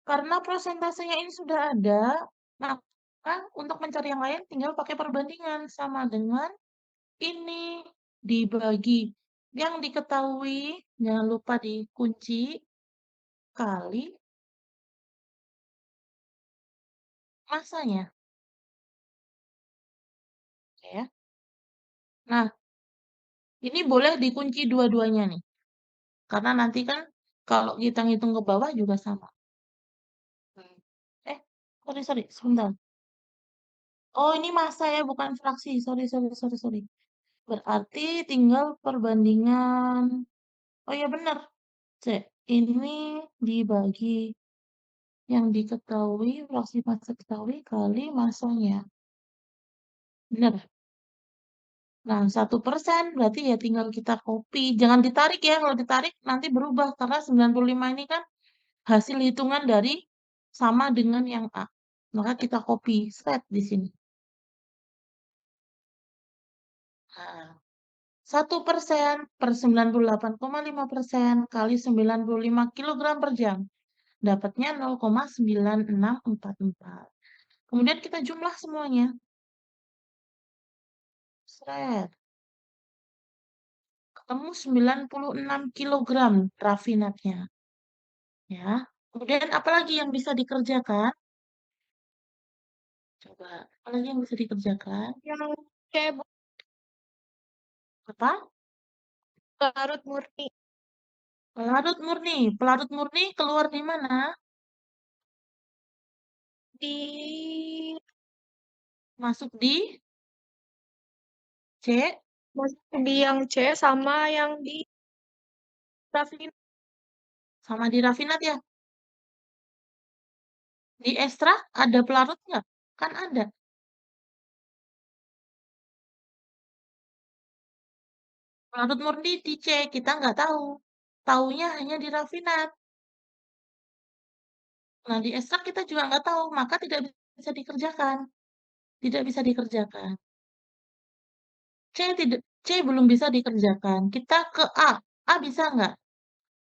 karena prosentasenya ini sudah ada, maka untuk mencari yang lain tinggal pakai perbandingan sama dengan ini dibagi yang diketahui, jangan lupa dikunci kali masanya. Ya. Nah, ini boleh dikunci dua-duanya nih. Karena nanti kan kalau kita ngitung ke bawah juga sama. Sorry, sebentar. Oh, ini massa ya, bukan fraksi. Sorry. Berarti tinggal perbandingan. Oh ya benar. C. Ini dibagi yang diketahui, fraksi massa diketahui kali massanya. Benar. Nah, 1% berarti ya tinggal kita copy. Jangan ditarik ya, kalau ditarik nanti berubah. Karena 95 ini kan hasil hitungan dari sama dengan yang A. Maka kita copy, set di sini. Nah, 1% per 98,5% kali 95 kg per jam. Dapatnya 0,9644. Kemudian kita jumlah semuanya. Seret. Ketemu 96 kg rafinatnya. Ya. Kemudian apalagi yang bisa dikerjakan? Coba, apalagi yang bisa dikerjakan? Yang C, Bu. Apa? Pelarut murni. Pelarut murni. Pelarut murni keluar di mana? Di Masuk di C, masuk di yang C sama yang di rafinat. sama di rafinat ya. Di ekstrak ada pelarut nggak? Kan ada. Pelarut murni di C, kita nggak tahu. Taunya hanya di rafinat. Nah, di ekstrak kita juga nggak tahu, maka tidak bisa dikerjakan. Tidak bisa dikerjakan. C belum bisa dikerjakan. Kita ke A. A bisa nggak?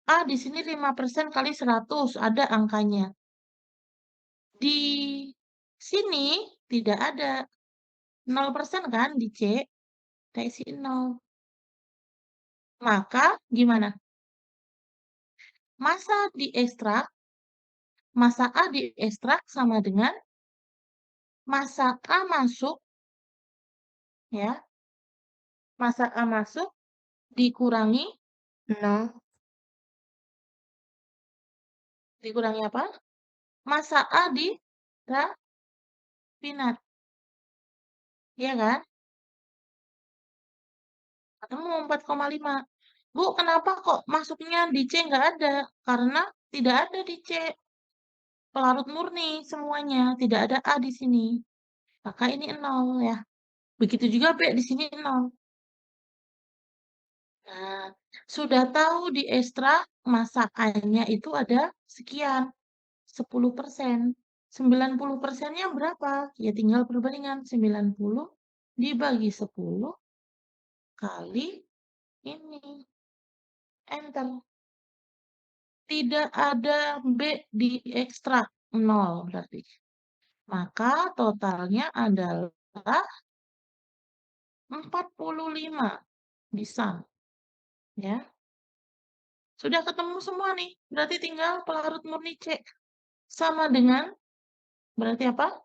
A di sini 5% kali 100, ada angkanya. Di sini tidak ada. 0% kan di C? Kita isi 0. Maka gimana? Massa diekstrak, massa A diekstrak sama dengan massa A masuk, ya. Massa A masuk dikurangi apa? Massa A di rafinat. Iya kan? Ketemu 4,5. Bu, kenapa kok masuknya di C nggak ada? Karena tidak ada di C. Pelarut murni semuanya. Tidak ada A di sini. Maka ini 0 ya. Begitu juga B di sini 0. Nah, sudah tahu di ekstrak massa A-nya itu ada sekian. 10%. 90%-nya berapa? Ya tinggal perbandingan. 90 dibagi 10 kali ini. Enter. Tidak ada B di ekstrak. 0 berarti. Maka totalnya adalah 45 bisa. Ya. Sudah ketemu semua nih. Berarti tinggal pelarut murni C. Sama dengan, berarti apa?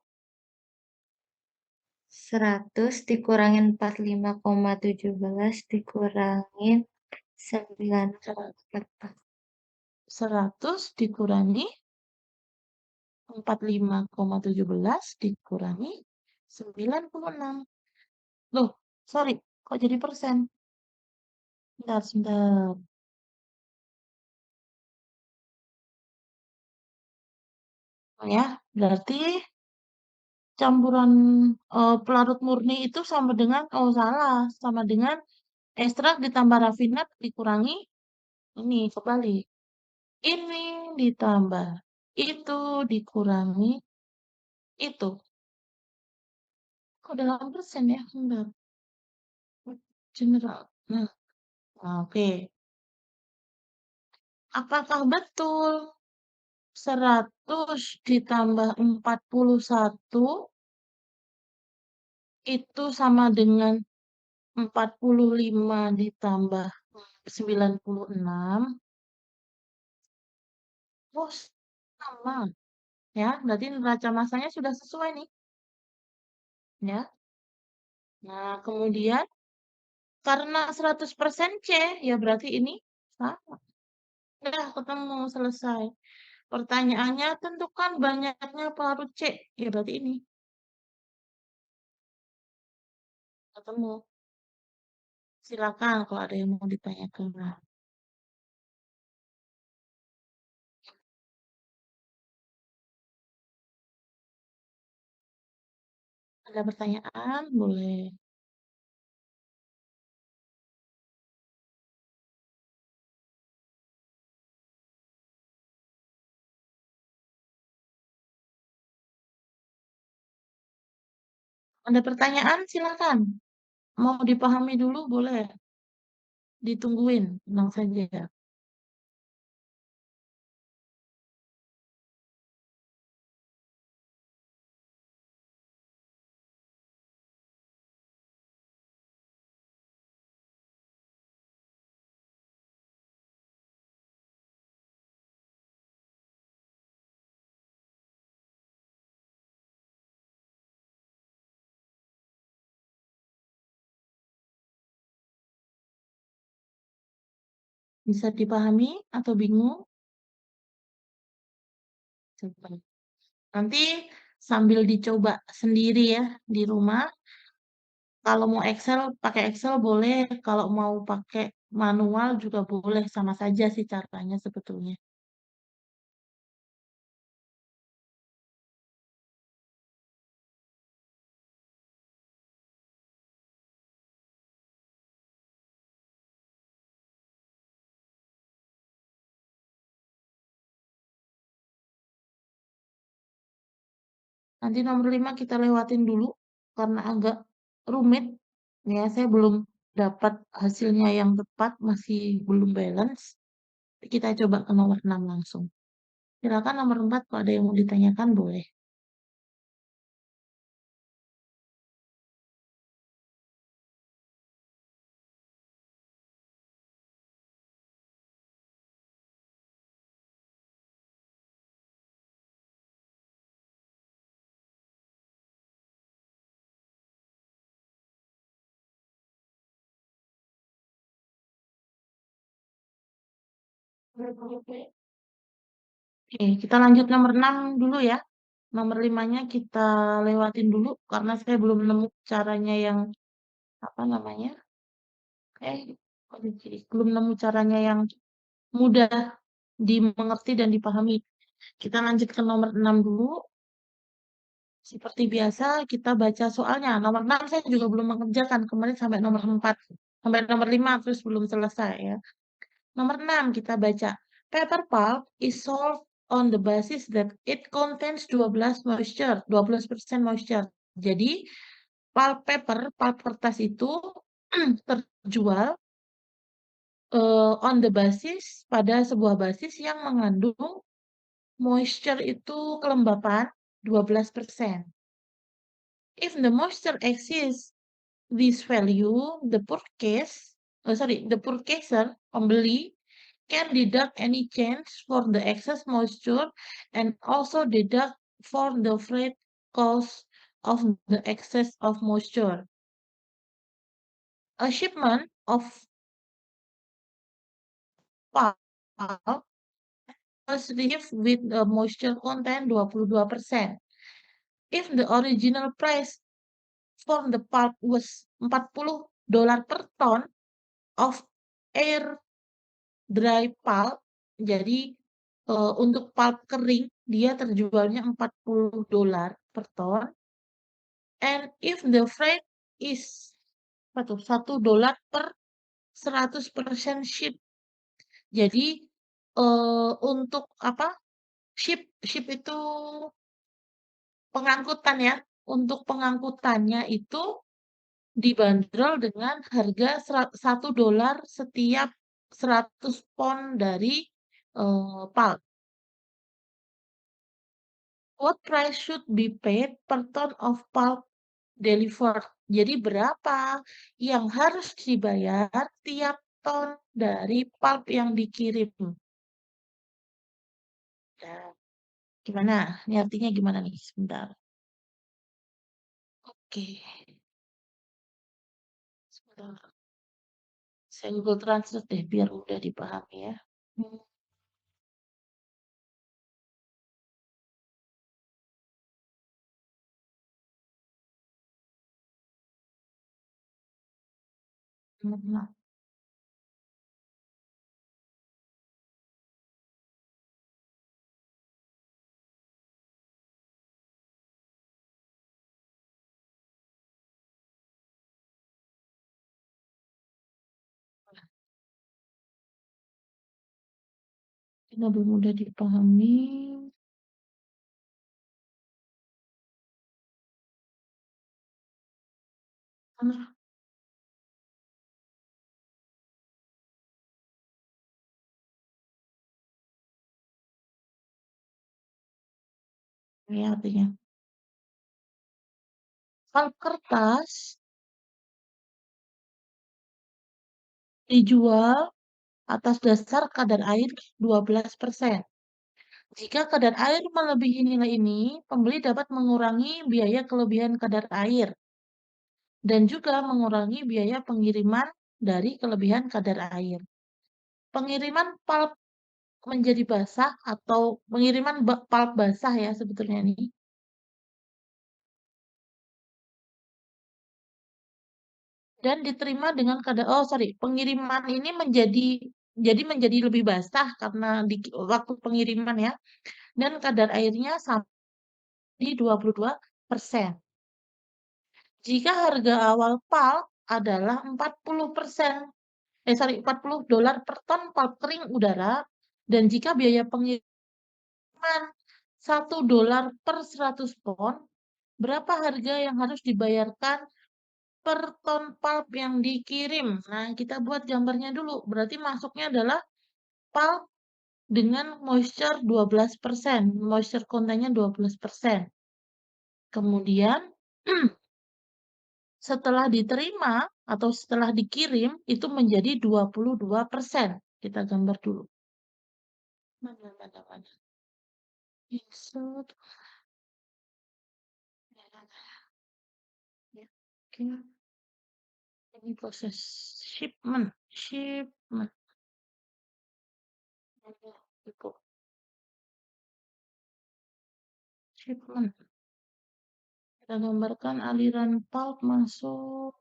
100 dikurangin 45,17 dikurangin 9,4. 100 dikurangi 45,17 dikurangi 96. Loh, sorry. Kok jadi persen? Bentar, sebentar. Ya, berarti campuran pelarut murni itu sama dengan, oh salah, sama dengan ekstrak ditambah rafinat dikurangi, ini kebalik. Ini ditambah itu dikurangi itu. Kok dalam persen ya? Bentar. General. Nah, oke. Apakah betul 100 ditambah 41 itu sama dengan 45 ditambah 96? Oh, sama. Ya, berarti neraca massanya sudah sesuai nih. Ya. Nah, kemudian karena 100% C, ya berarti ini sama. Udah ketemu, selesai. Pertanyaannya, tentukan banyaknya pelarut C. Ya berarti ini. Ketemu. Silakan kalau ada yang mau ditanyakan. Ada pertanyaan? Boleh. Ada pertanyaan? Silakan. Mau dipahami dulu? Boleh. Ditungguin. Tenang saja. Bisa dipahami atau bingung? Coba. Nanti sambil dicoba sendiri ya di rumah. Kalau mau Excel, pakai Excel boleh. Kalau mau pakai manual juga boleh. Sama saja sih caranya sebetulnya. Nanti nomor 5 kita lewatin dulu karena agak rumit. Ya, saya belum dapat hasilnya yang tepat, masih belum balance. Kita coba ke nomor 6 langsung. Silakan nomor 4 kalau ada yang mau ditanyakan boleh. Oke, kita lanjut nomor 6 dulu ya. Nomor 5-nya kita lewatin dulu karena saya belum nemu caranya yang apa namanya? Belum nemu caranya yang mudah dimengerti dan dipahami. Kita lanjut ke nomor 6 dulu. Seperti biasa kita baca soalnya. Nomor 6 saya juga belum mengerjakan. Kemarin sampai nomor 4. Sampai nomor 5 terus belum selesai ya. Nomor 6 kita baca. Paper pulp is sold on the basis that it contains 12% moisture. Jadi pulp paper, pulp kertas itu terjual on the basis pada sebuah basis yang mengandung moisture itu kelembapan 12%. If the moisture exceeds this value, the purchaser, pembeli, can deduct any change for the excess moisture and also deduct for the freight cost of the excess of moisture. A shipment of pulp was received with a moisture content 22%. If the original price for the pulp was $40 per ton of air dry pulp, jadi untuk pulp kering dia terjualnya $40 per ton. And if the freight is $1 per 100% ship. Jadi untuk apa? Ship itu pengangkutan ya. Untuk pengangkutannya itu dibanderol dengan harga $1 setiap 100 pon dari pulp. What price should be paid per ton of pulp delivered? Jadi berapa yang harus dibayar tiap ton dari pulp yang dikirim? Nah, gimana? Ini artinya gimana nih? Sebentar. Oke. Sebentar. Saya Google Translate deh biar udah dipahami ya. Nah, ini lebih mudah dipahami. Mana? Ini artinya. Pulp kertas dijual atas dasar kadar air 12%. Jika kadar air melebihi nilai ini, pembeli dapat mengurangi biaya kelebihan kadar air dan juga mengurangi biaya pengiriman dari kelebihan kadar air. pengiriman pulp menjadi basah atau pengiriman pulp basah ya sebetulnya nih. Dan diterima dengan kadar, pengiriman ini menjadi lebih basah karena di waktu pengiriman ya. Dan kadar airnya sampai di 22%. Jika harga awal pulp adalah 40 dolar per ton pulp kering udara, dan jika biaya pengiriman $1 per 100 ton, berapa harga yang harus dibayarkan per ton pulp yang dikirim? Nah, kita buat gambarnya dulu. Berarti masuknya adalah pulp dengan moisture 12%. Moisture content-nya 12%. Kemudian, setelah diterima atau setelah dikirim, itu menjadi 22%. Kita gambar dulu. Mana. Insert. Ya, oke. Ini proses shipment. Shipment. Kita gambarkan aliran pulp masuk.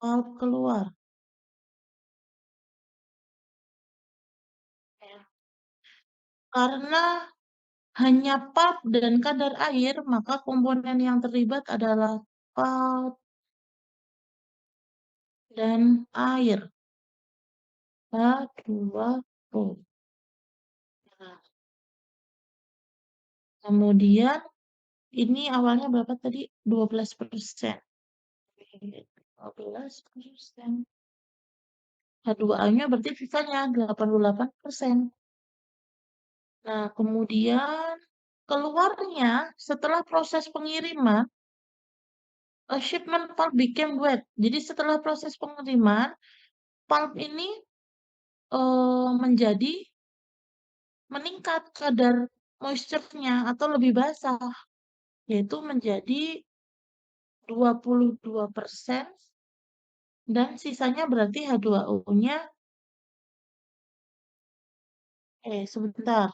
Pulp keluar. Ya. Karena hanya pulp dan kadar air, maka komponen yang terlibat adalah pulp dan air. H2O. Nah, kemudian ini awalnya berapa tadi? 12%. 12%. H2O-nya berarti sisanya 88%. Nah, kemudian keluarnya setelah proses pengiriman, shipment pulp became wet. Jadi setelah proses pengiriman, pulp ini menjadi meningkat kadar moisture-nya atau lebih basah, yaitu menjadi 22%, dan sisanya berarti H2O-nya, sebentar,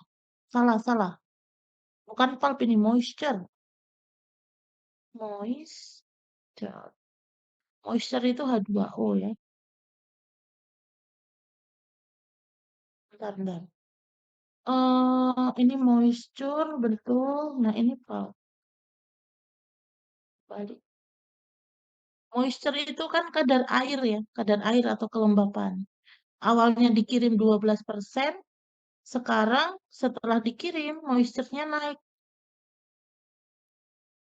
salah. Bukan pulp ini, moisture. Moisture itu H2O ya. Bentar. Ini moisture, betul. Nah, ini pulp. Balik. Moisture itu kan kadar air ya, kadar air atau kelembapan. Awalnya dikirim 12%, sekarang setelah dikirim moisture-nya naik.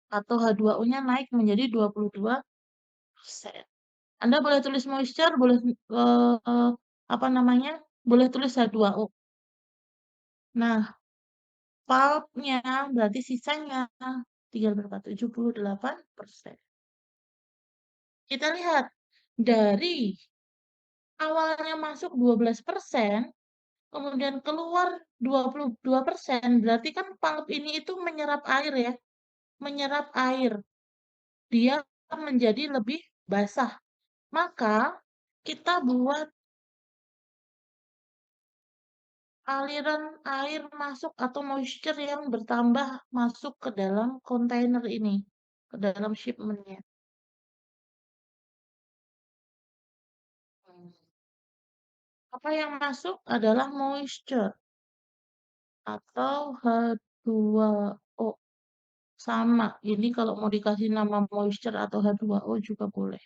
Atau H2O-nya naik menjadi 22%. Anda boleh tulis moisture, boleh boleh tulis H2O. Nah, pulp-nya berarti sisanya tinggal berapa? 78%. Kita lihat dari awalnya masuk 12%, kemudian keluar 22%, berarti kan pulp ini itu menyerap air ya. Menyerap air. Dia menjadi lebih basah. Maka kita buat aliran air masuk atau moisture yang bertambah masuk ke dalam kontainer ini, ke dalam shipment-nya. Apa yang masuk adalah moisture atau H2O. Sama, ini kalau mau dikasih nama moisture atau H2O juga boleh.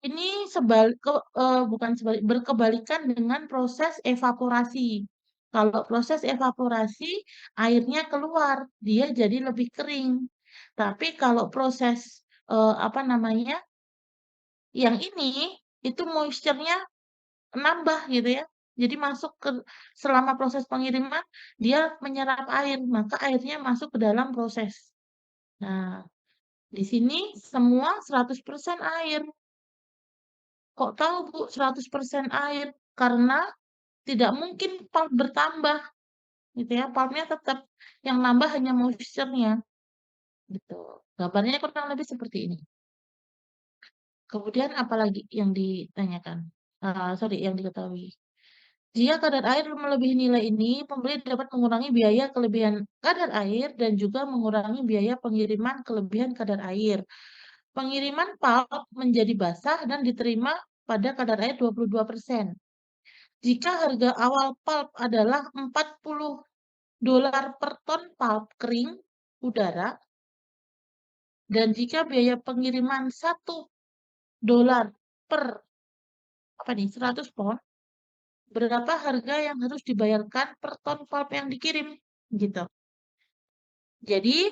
Ini berkebalikan dengan proses evaporasi. Kalau proses evaporasi, airnya keluar, dia jadi lebih kering. Tapi kalau proses yang ini, itu moisture-nya nambah gitu ya. Jadi masuk ke selama proses pengiriman, dia menyerap air, maka airnya masuk ke dalam proses. Nah, di sini semua 100% air. Kok tahu Bu 100% air? Karena tidak mungkin pulp bertambah gitu ya. Pulpnya tetap yang nambah hanya moisture-nya. Gitu. Gambarnya kurang lebih seperti ini. Kemudian apalagi yang ditanyakan? Sorry, yang diketahui. Jika kadar air melebihi nilai ini, pembeli dapat mengurangi biaya kelebihan kadar air dan juga mengurangi biaya pengiriman kelebihan kadar air. Pengiriman pulp menjadi basah dan diterima pada kadar air 22%. Jika harga awal pulp adalah $40 per ton pulp kering udara, dan jika biaya pengiriman $1 per 100 pon, berapa harga yang harus dibayarkan per ton pulp yang dikirim? Gitu. Jadi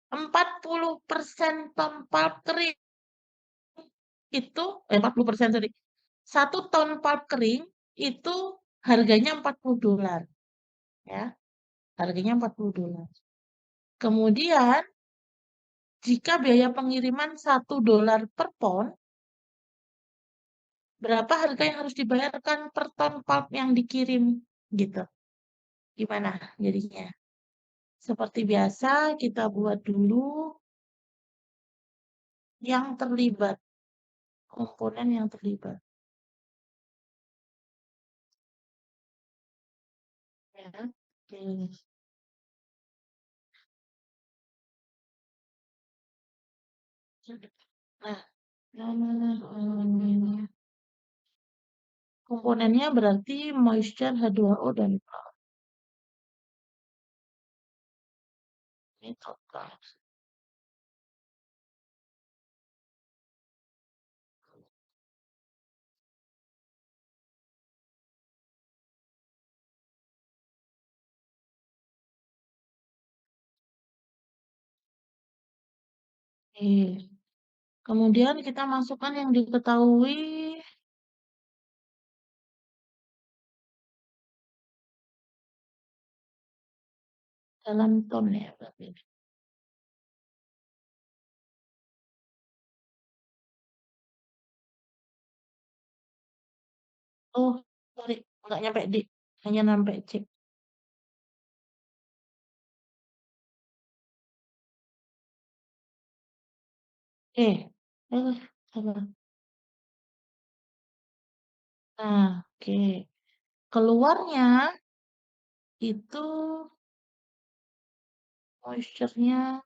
40% ton pulp kering itu 40%, sorry. 1 ton pulp kering itu harganya $40, ya. Harganya $40. Kemudian jika biaya pengiriman $1 per pon, berapa harga yang harus dibayarkan per ton pulp yang dikirim? Gitu. Gimana jadinya? Seperti biasa, kita buat dulu yang terlibat, komponen yang terlibat. Ya, oke. Nah, komponennya berarti moisture, H2O, dan pulp. Ini total. Kemudian kita masukkan yang diketahui dalam ton ya berarti. Oh, sorry, nggak nyampe D, hanya sampai C. Salah. Nah, oke. Keluarnya itu moisture-nya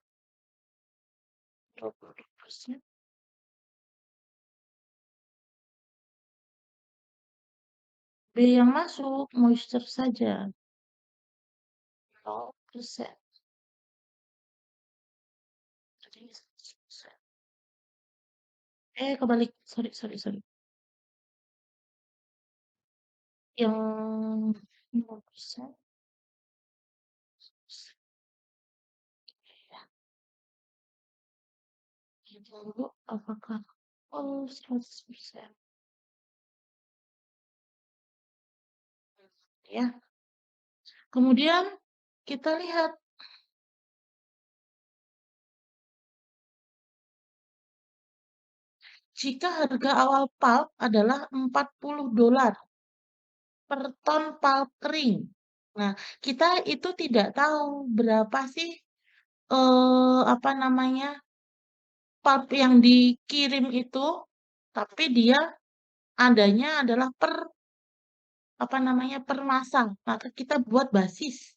20%. B yang masuk moisture saja 0%. Jadi 100%. Kebalik, sorry. Yang 5%. Dulu apakah 100%? Ya. Kemudian kita lihat jika harga awal pulp adalah $40 per ton pulp kering. Nah, kita itu tidak tahu berapa sih pulp yang dikirim itu, tapi dia adanya adalah per massa. Maka kita buat basis.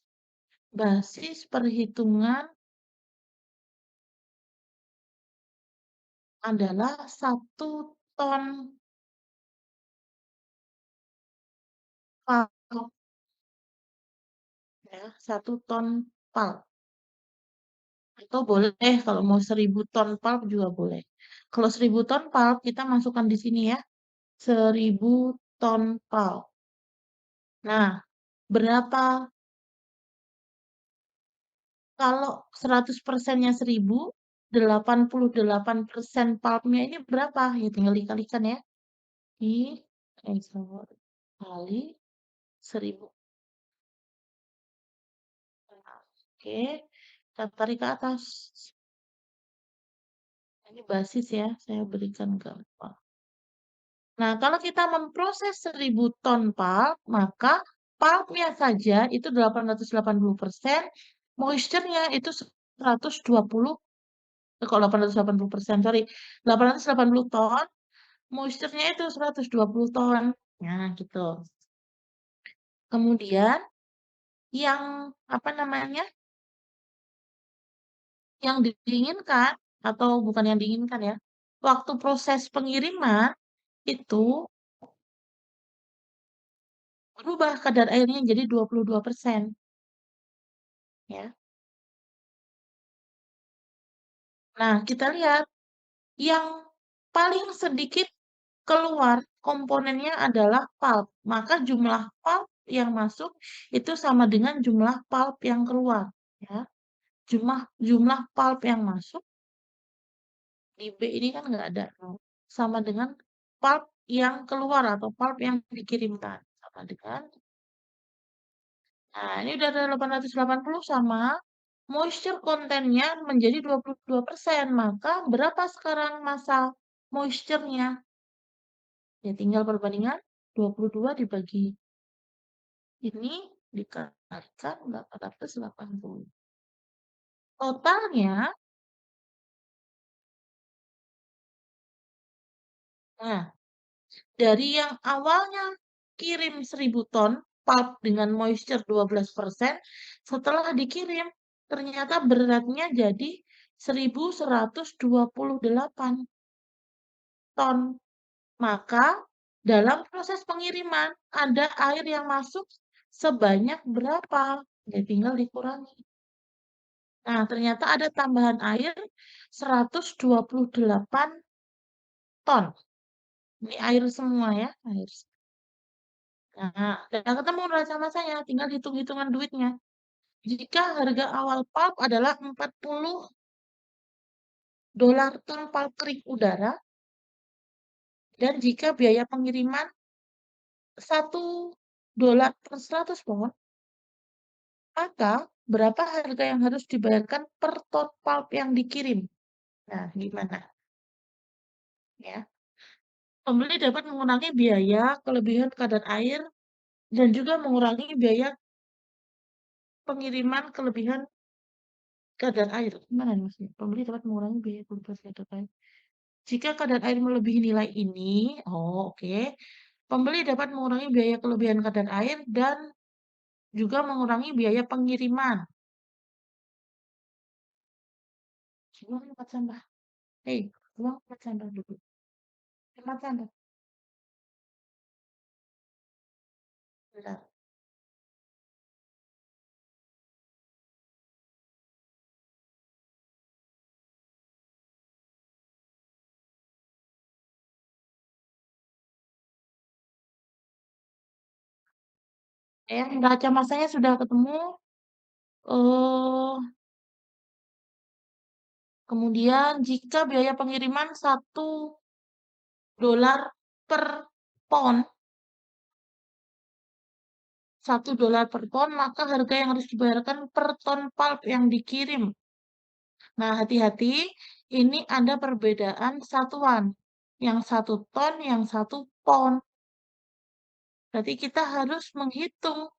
Basis perhitungan adalah 1 ton pulp. Ya, 1 ton pulp. Atau boleh kalau mau 1000 ton pulp juga boleh. Kalau 1000 ton pulp kita masukkan di sini ya. 1000 ton pulp. Nah, berapa kalau 100%-nya 1000, 88% pulpnya ini berapa? Ya tinggal dikalikan ya. Kali 1000. Oke, kita tarik ke atas. Ini basis ya, saya berikan gampang. Nah, kalau kita memproses 1000 ton pulp, maka pulpnya saja itu 880%, moisture-nya itu 120%. Kok 880%, sorry. 880 ton, moisture-nya itu 120 ton. Nah, gitu. Kemudian yang apa namanya? Yang diinginkan atau bukan yang diinginkan ya. Waktu proses pengiriman itu berubah kadar airnya jadi 22%. Ya. Nah, kita lihat yang paling sedikit keluar komponennya adalah pulp. Maka jumlah pulp yang masuk itu sama dengan jumlah pulp yang keluar. Ya. Jumlah pulp yang masuk di B ini kan nggak ada. Sama dengan pulp yang keluar atau pulp yang dikirimkan. Sama dengan, nah ini udah ada 880 sama moisture kontennya menjadi 22%. Maka berapa sekarang massa moisture-nya? Ya tinggal perbandingan 22 dibagi ini dikalikan 880. Totalnya, nah dari yang awalnya kirim 1000 ton pulp dengan moisture 12%, setelah dikirim ternyata beratnya jadi 1128 ton. Maka dalam proses pengiriman ada air yang masuk sebanyak berapa? Ya tinggal dikurangi. Nah, ternyata ada tambahan air 128 ton. Ini air semua ya, air. Nah, udah ketemu neraca masanya, tinggal hitung-hitungan duitnya. Jika harga awal pulp adalah 40 dolar ton pulp kering udara, dan jika biaya pengiriman 1 dolar per 100 ton, maka berapa harga yang harus dibayarkan per ton pulp yang dikirim? Nah, gimana? Ya. Pembeli dapat mengurangi biaya kelebihan kadar air dan juga mengurangi biaya pengiriman kelebihan kadar air. Gimana nih maksudnya? Pembeli dapat mengurangi biaya kelebihan kadar air. Jika kadar air melebihi nilai ini, oke. Pembeli dapat mengurangi biaya kelebihan kadar air dan juga mengurangi biaya pengiriman. Buang tempat sampah. Hei, buang tempat sampah dulu. Tempat sampah. Bentar. Neraca masanya sudah ketemu. Kemudian jika biaya pengiriman 1 dolar per pon, 1 dolar per ton, maka harga yang harus dibayarkan per ton pulp yang dikirim. Nah, hati-hati, ini ada perbedaan satuan. Yang 1 ton, yang 1 pon. Berarti kita harus menghitung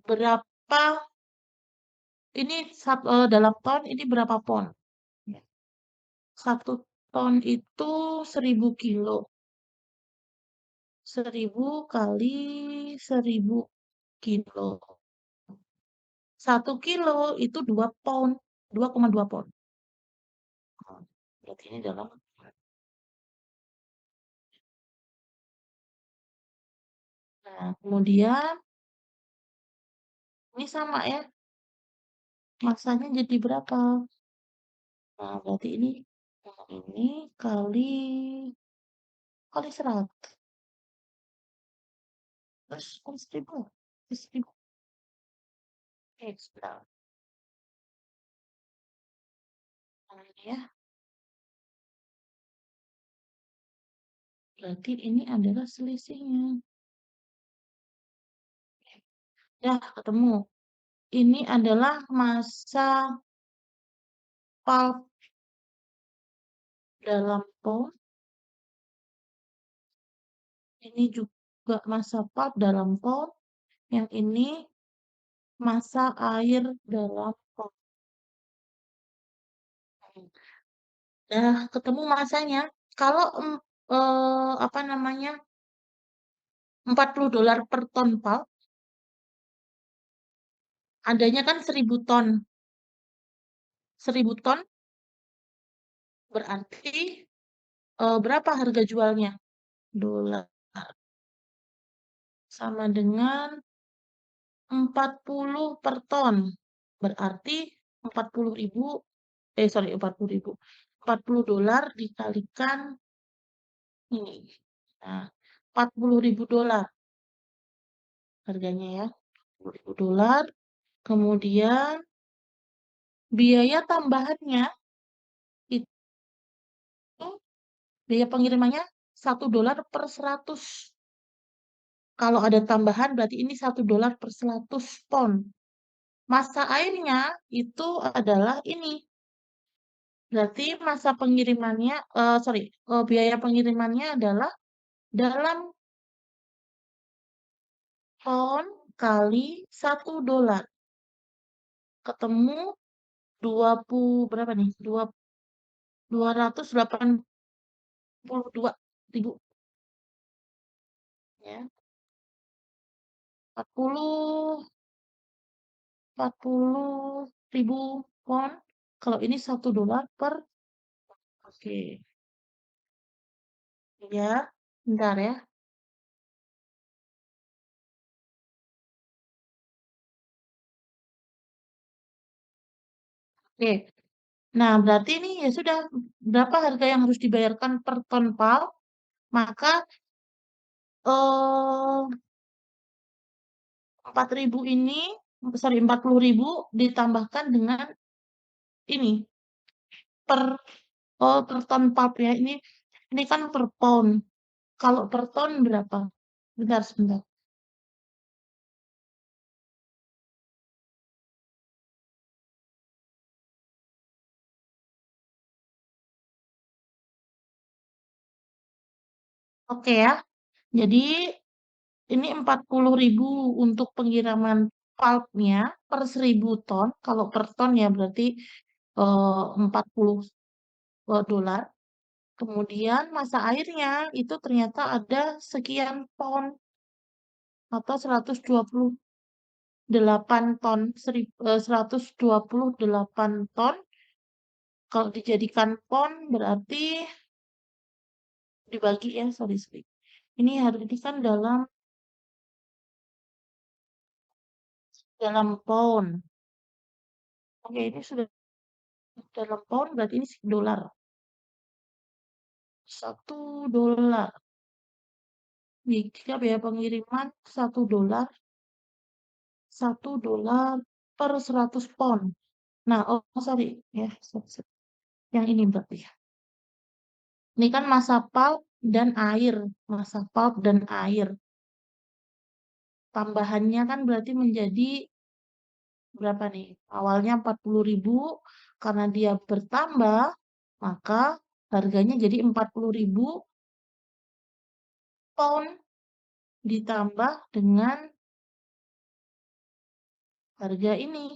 berapa ini dalam ton ini berapa pon. 1 ton itu 1000 kilo. 1000 kali 1000 kilo. 1 kilo itu 2 pon, 2,2 pon. Berarti ini dalam. Nah, kemudian ini sama ya. Massanya jadi berapa? Nah, berarti ini kali 100. Terus kali 1000. 1000. Sebentar. Nah, ini ya. Berarti ini adalah selisihnya. Ya, ketemu. Ini adalah massa pulp dalam pon. Ini juga massa pulp dalam pon. Yang ini massa air dalam pon. Nah, ketemu masanya. Kalau apa namanya, $40 per ton pulp, adanya kan 1.000 ton. 1.000 ton berarti berapa harga jualnya? Dolar sama dengan 40 per ton. Berarti 40.000, sorry, 40.000. $40 dikalikan ini. Nah, $40.000 harganya ya. $40. Kemudian biaya tambahannya itu, biaya pengirimannya $1 per 100. Kalau ada tambahan berarti ini $1 per 100 ton. Masa airnya itu adalah ini. Berarti masa pengirimannya, biaya pengirimannya adalah dalam ton kali $1. Ketemu 20 berapa nih? 282.000 ya. 40.000 pon. Kalau ini $1 per, oke. Ya, bentar ya. Oke. Nah, berarti ini ya sudah berapa harga yang harus dibayarkan per ton pal? Maka 4.000 ini, 40.000 ditambahkan dengan ini per ton pulp ya. Ini kan per pound. Kalau per ton berapa? Bentar, sebentar. Oke ya. Jadi ini 40.000 untuk pengiriman pulpnya per 1.000 ton. Kalau per ton ya berarti 40 dolar. Kemudian masa airnya itu ternyata ada sekian ton atau 128 ton. 128 ton. Kalau dijadikan pon berarti dibagi ya, sorry. Ini ini kan dalam pound. Oke, ini sudah dalam pound berarti ini dolar. $1. Jika biaya pengiriman $1. $1 per 100 pound. Nah, sorry ya, yang ini berarti ya. Ini kan masa pulp dan air, masa pulp dan air. Tambahannya kan berarti menjadi berapa nih? Awalnya 40.000, karena dia bertambah, maka harganya jadi 40.000 pound ditambah dengan harga ini.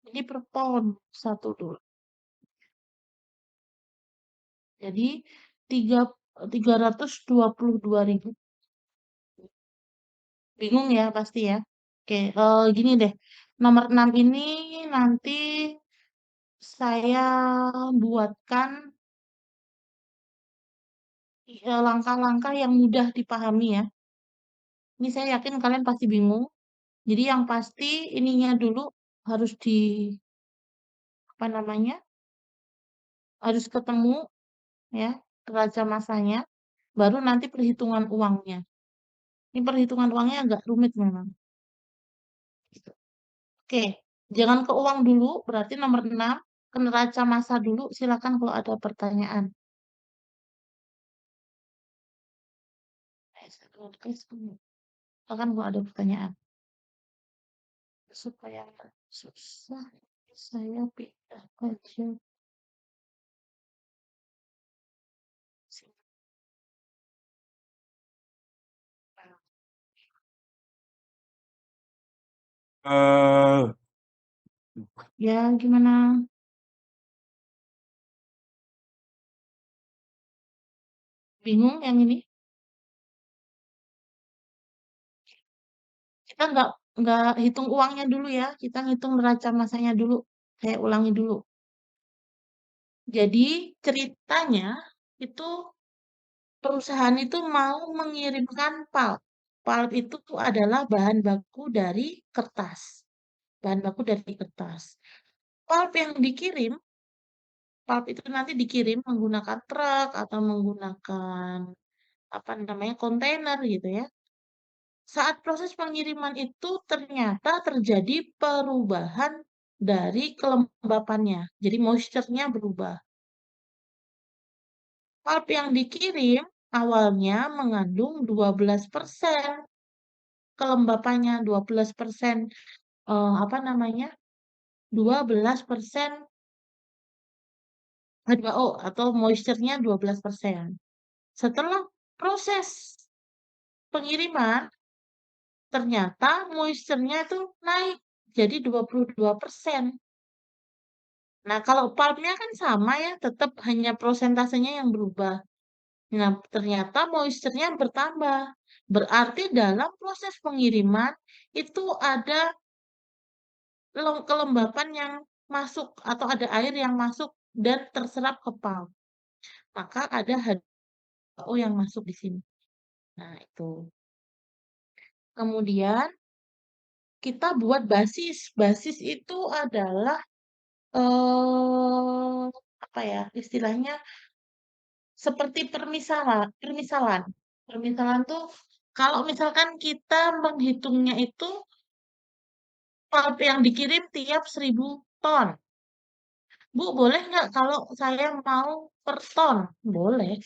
Ini per pound $1. Jadi 322.000. Bingung ya pasti ya. Oke, gini deh. Nomor 6 ini nanti saya buatkan langkah-langkah yang mudah dipahami ya. Ini saya yakin kalian pasti bingung. Jadi yang pasti ininya dulu harus apa namanya? Harus ketemu ya neraca masanya, baru nanti perhitungan uangnya. Ini perhitungan uangnya agak rumit memang. Oke, jangan ke uang dulu, berarti nomor 6 ke neraca masa dulu. Silakan kalau ada pertanyaan. Silakan kalau ada pertanyaan. Supaya nggak susah, saya pindah aja. Ya, gimana? Bingung yang ini? Kita nggak hitung uangnya dulu ya, kita ngitung neraca masanya dulu. Saya ulangi dulu. Jadi ceritanya itu perusahaan itu mau mengirimkan pulp. Pulp itu adalah bahan baku dari kertas. Bahan baku dari kertas. Pulp yang dikirim, pulp itu nanti dikirim menggunakan truk atau menggunakan apa namanya kontainer gitu ya. Saat proses pengiriman itu ternyata terjadi perubahan dari kelembapannya. Jadi moisture-nya berubah. Pulp yang dikirim awalnya mengandung 12%. Kelembapannya 12%, apa namanya? 12% H2O atau moisture-nya 12%. Setelah proses pengiriman, ternyata moisture-nya itu naik jadi 22%. Nah, kalau pulp-nya kan sama ya, tetap hanya prosentasenya yang berubah. Nah, ternyata moisture-nya bertambah. Berarti dalam proses pengiriman itu ada kelembapan yang masuk atau ada air yang masuk dan terserap ke pulp. Maka ada H2O yang masuk di sini. Nah, itu. Kemudian kita buat basis. Basis itu adalah apa ya? Istilahnya seperti permisalan. Permisalan tuh kalau misalkan kita menghitungnya itu pulp yang dikirim tiap 1.000 ton. Bu, boleh nggak kalau saya mau per ton? Boleh.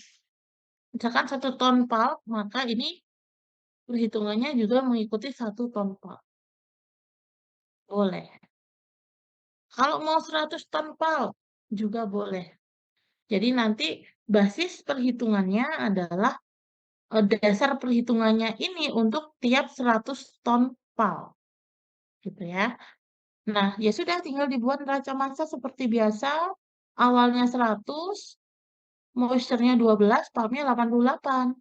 Misalkan 1 ton pulp, maka ini perhitungannya juga mengikuti 1 ton pulp. Boleh. Kalau mau 100 ton pulp, juga boleh. Jadi nanti basis perhitungannya adalah dasar perhitungannya ini untuk tiap 100 ton pulp. Gitu ya. Nah, ya sudah tinggal dibuat neraca massa seperti biasa. Awalnya 100, moisture-nya 12, pulp-nya 88.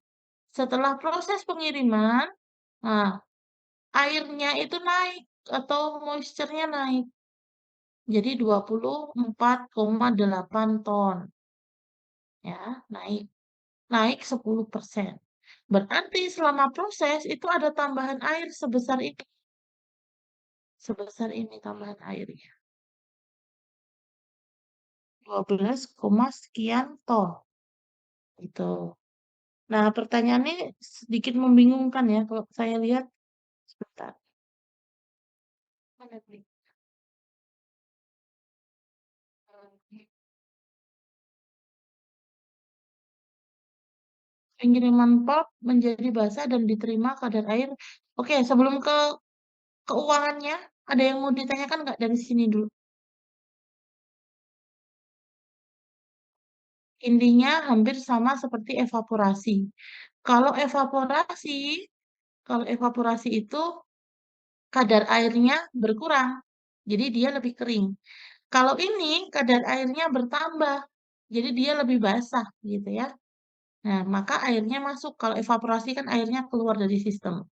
Setelah proses pengiriman, nah, airnya itu naik atau moisture-nya naik. Jadi 24,8 ton. Ya, naik. Naik 10%. Berarti selama proses itu ada tambahan air sebesar ini. Sebesar ini tambahan airnya. 12, sekian ton. Itu. Nah, pertanyaannya sedikit membingungkan ya kalau saya lihat. Sebentar. Mana nih? Pengiriman pulp menjadi basah dan diterima kadar air. Oke, sebelum ke keuangannya, ada yang mau ditanyakan nggak dari sini dulu? Intinya hampir sama seperti evaporasi. Kalau evaporasi itu kadar airnya berkurang, jadi dia lebih kering. Kalau ini kadar airnya bertambah, jadi dia lebih basah gitu ya. Nah, maka airnya masuk. Kalau evaporasi kan airnya keluar dari sistem.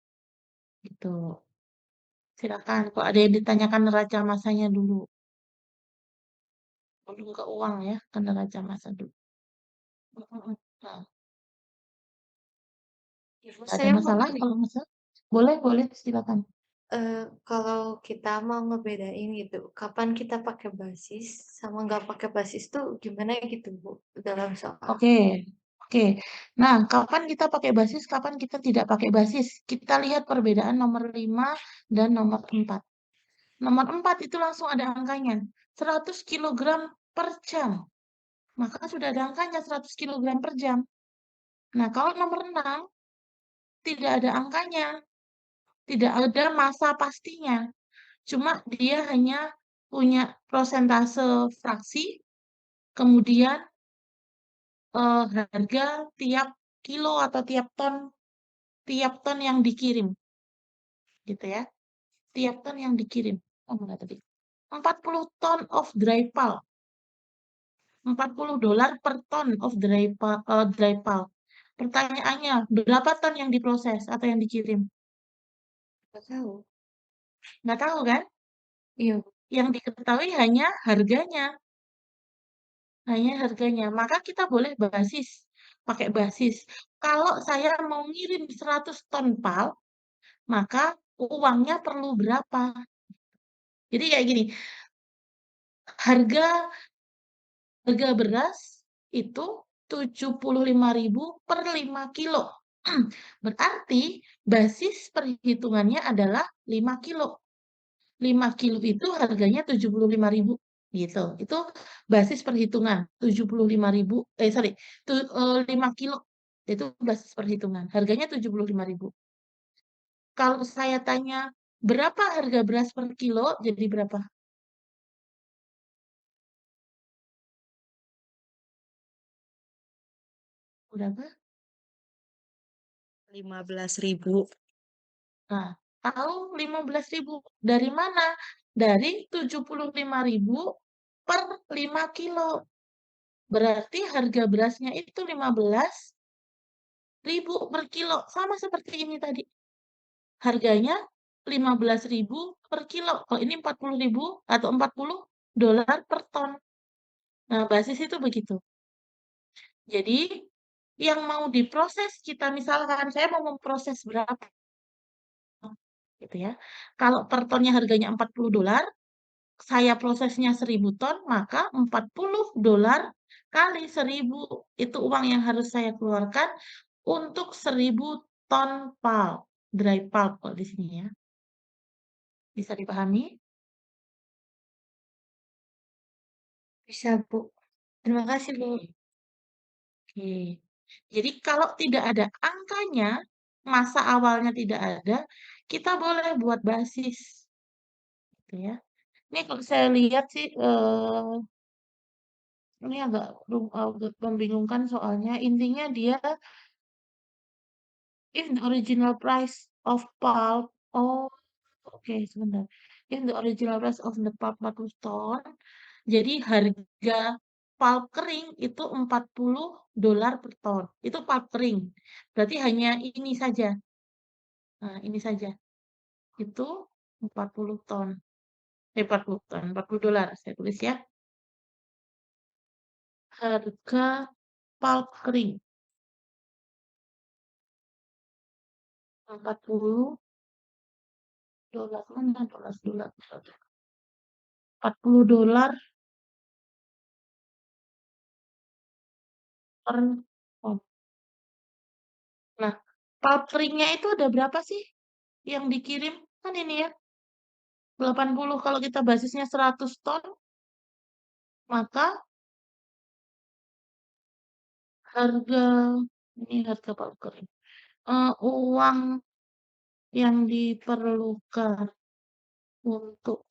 Gitu. Silakan. Kalau ada yang ditanyakan neraca massanya dulu. Belum ke uang ya, ke neraca massa dulu. Nah, Ibu, nggak ada saya mau masalah nih, kalau masalah. Boleh, silakan. kalau kita mau ngebedain gitu, kapan kita pakai basis sama nggak pakai basis tuh gimana gitu, Bu, dalam soal. Oke. Nah, kapan kita pakai basis, kapan kita tidak pakai basis? Kita lihat perbedaan nomor 5 dan nomor 4. Nomor 4 itu langsung ada angkanya. 100 kg per jam. Maka sudah ada angkanya 100 kg per jam. Nah, kalau nomor 6, tidak ada angkanya. Tidak ada massa pastinya. Cuma dia hanya punya prosentase fraksi, kemudian harga tiap kilo atau tiap ton yang dikirim, gitu ya. Tiap ton yang dikirim. Oh, mana tadi? 40 ton of dry pulp. $40 per ton of dry pulp. Pertanyaannya, berapa ton yang diproses atau yang dikirim? Nggak tahu. Nggak tahu kan? Iya, Yang diketahui hanya harganya. Hanya harganya. Maka kita boleh pakai basis. Kalau saya mau ngirim 100 ton pal, maka uangnya perlu berapa? Jadi kayak gini, harga beras itu 75.000 per 5 kilo. Berarti basis perhitungannya adalah 5 kilo. 5 kilo itu harganya 75.000 gitu. Itu basis perhitungan 75.000 sorry 5 kilo itu basis perhitungan. Harganya 75.000. Kalau saya tanya berapa harga beras per kilo jadi berapa? Berapa? 15.000. Nah, tahu 15.000 dari mana? Dari 75.000 per 5 kilo. Berarti harga berasnya itu 15.000 per kilo. Sama seperti ini tadi. Harganya 15.000 per kilo. Kalau ini 40.000 atau 40 dolar per ton. Nah, basis itu begitu. Jadi, yang mau diproses kita misalkan saya mau memproses berapa gitu ya. Kalau per tonnya harganya 40 dolar, saya prosesnya 1.000 ton, maka 40 dolar kali 1.000 itu uang yang harus saya keluarkan untuk 1.000 ton pulp, dry pulp kalau di sini ya. Bisa dipahami? bisa, Bu. Terima kasih, Bu. Oke. Jadi kalau tidak ada angkanya, masa awalnya tidak ada, kita boleh buat basis. Gitu ya. Ini kalau saya lihat sih, ini agak membingungkan soalnya. Intinya dia, if the original price of pulp, oh oke sebentar. If the original price of the pulp 40 ton, jadi harga pulp kering itu 40 dolar per ton. Itu pulp kering. Berarti hanya ini saja. Nah, ini saja. Itu 40 ton. 40 ton, 40 dolar saya tulis ya. Harga pulp kering 40 dolar. Mana dolar? 40 dolar per ton. Nah, pulp keringnya itu ada berapa sih yang dikirim? Kan ini ya, 80. Kalau kita basisnya 100 ton, maka harga, ini harga pulp kering. Uang yang diperlukan untuk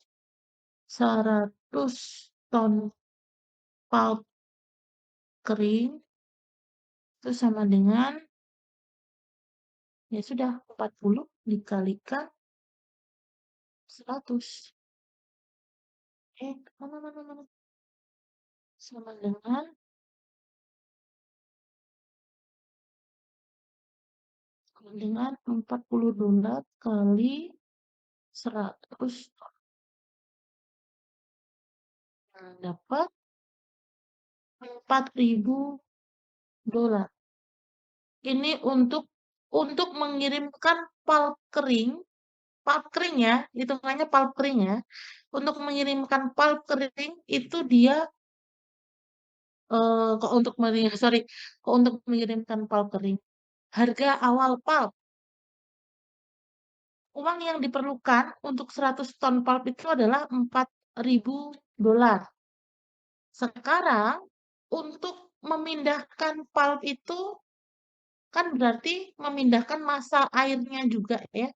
100 ton pulp kering itu sama dengan, ya sudah, 40 dikalikan 100. Mana? Sama dengan 40 dolar kali 100. Nah, dapat 4.000 dolar. Ini untuk mengirimkan pulp kering ya, hitungannya pulp kering ya. Untuk mengirimkan pulp kering itu dia kok untuk mengirimkan pulp kering. Harga awal pulp, uang yang diperlukan untuk 100 ton pulp itu adalah 4.000 dolar. Sekarang untuk memindahkan pulp itu kan berarti memindahkan massa airnya juga ya.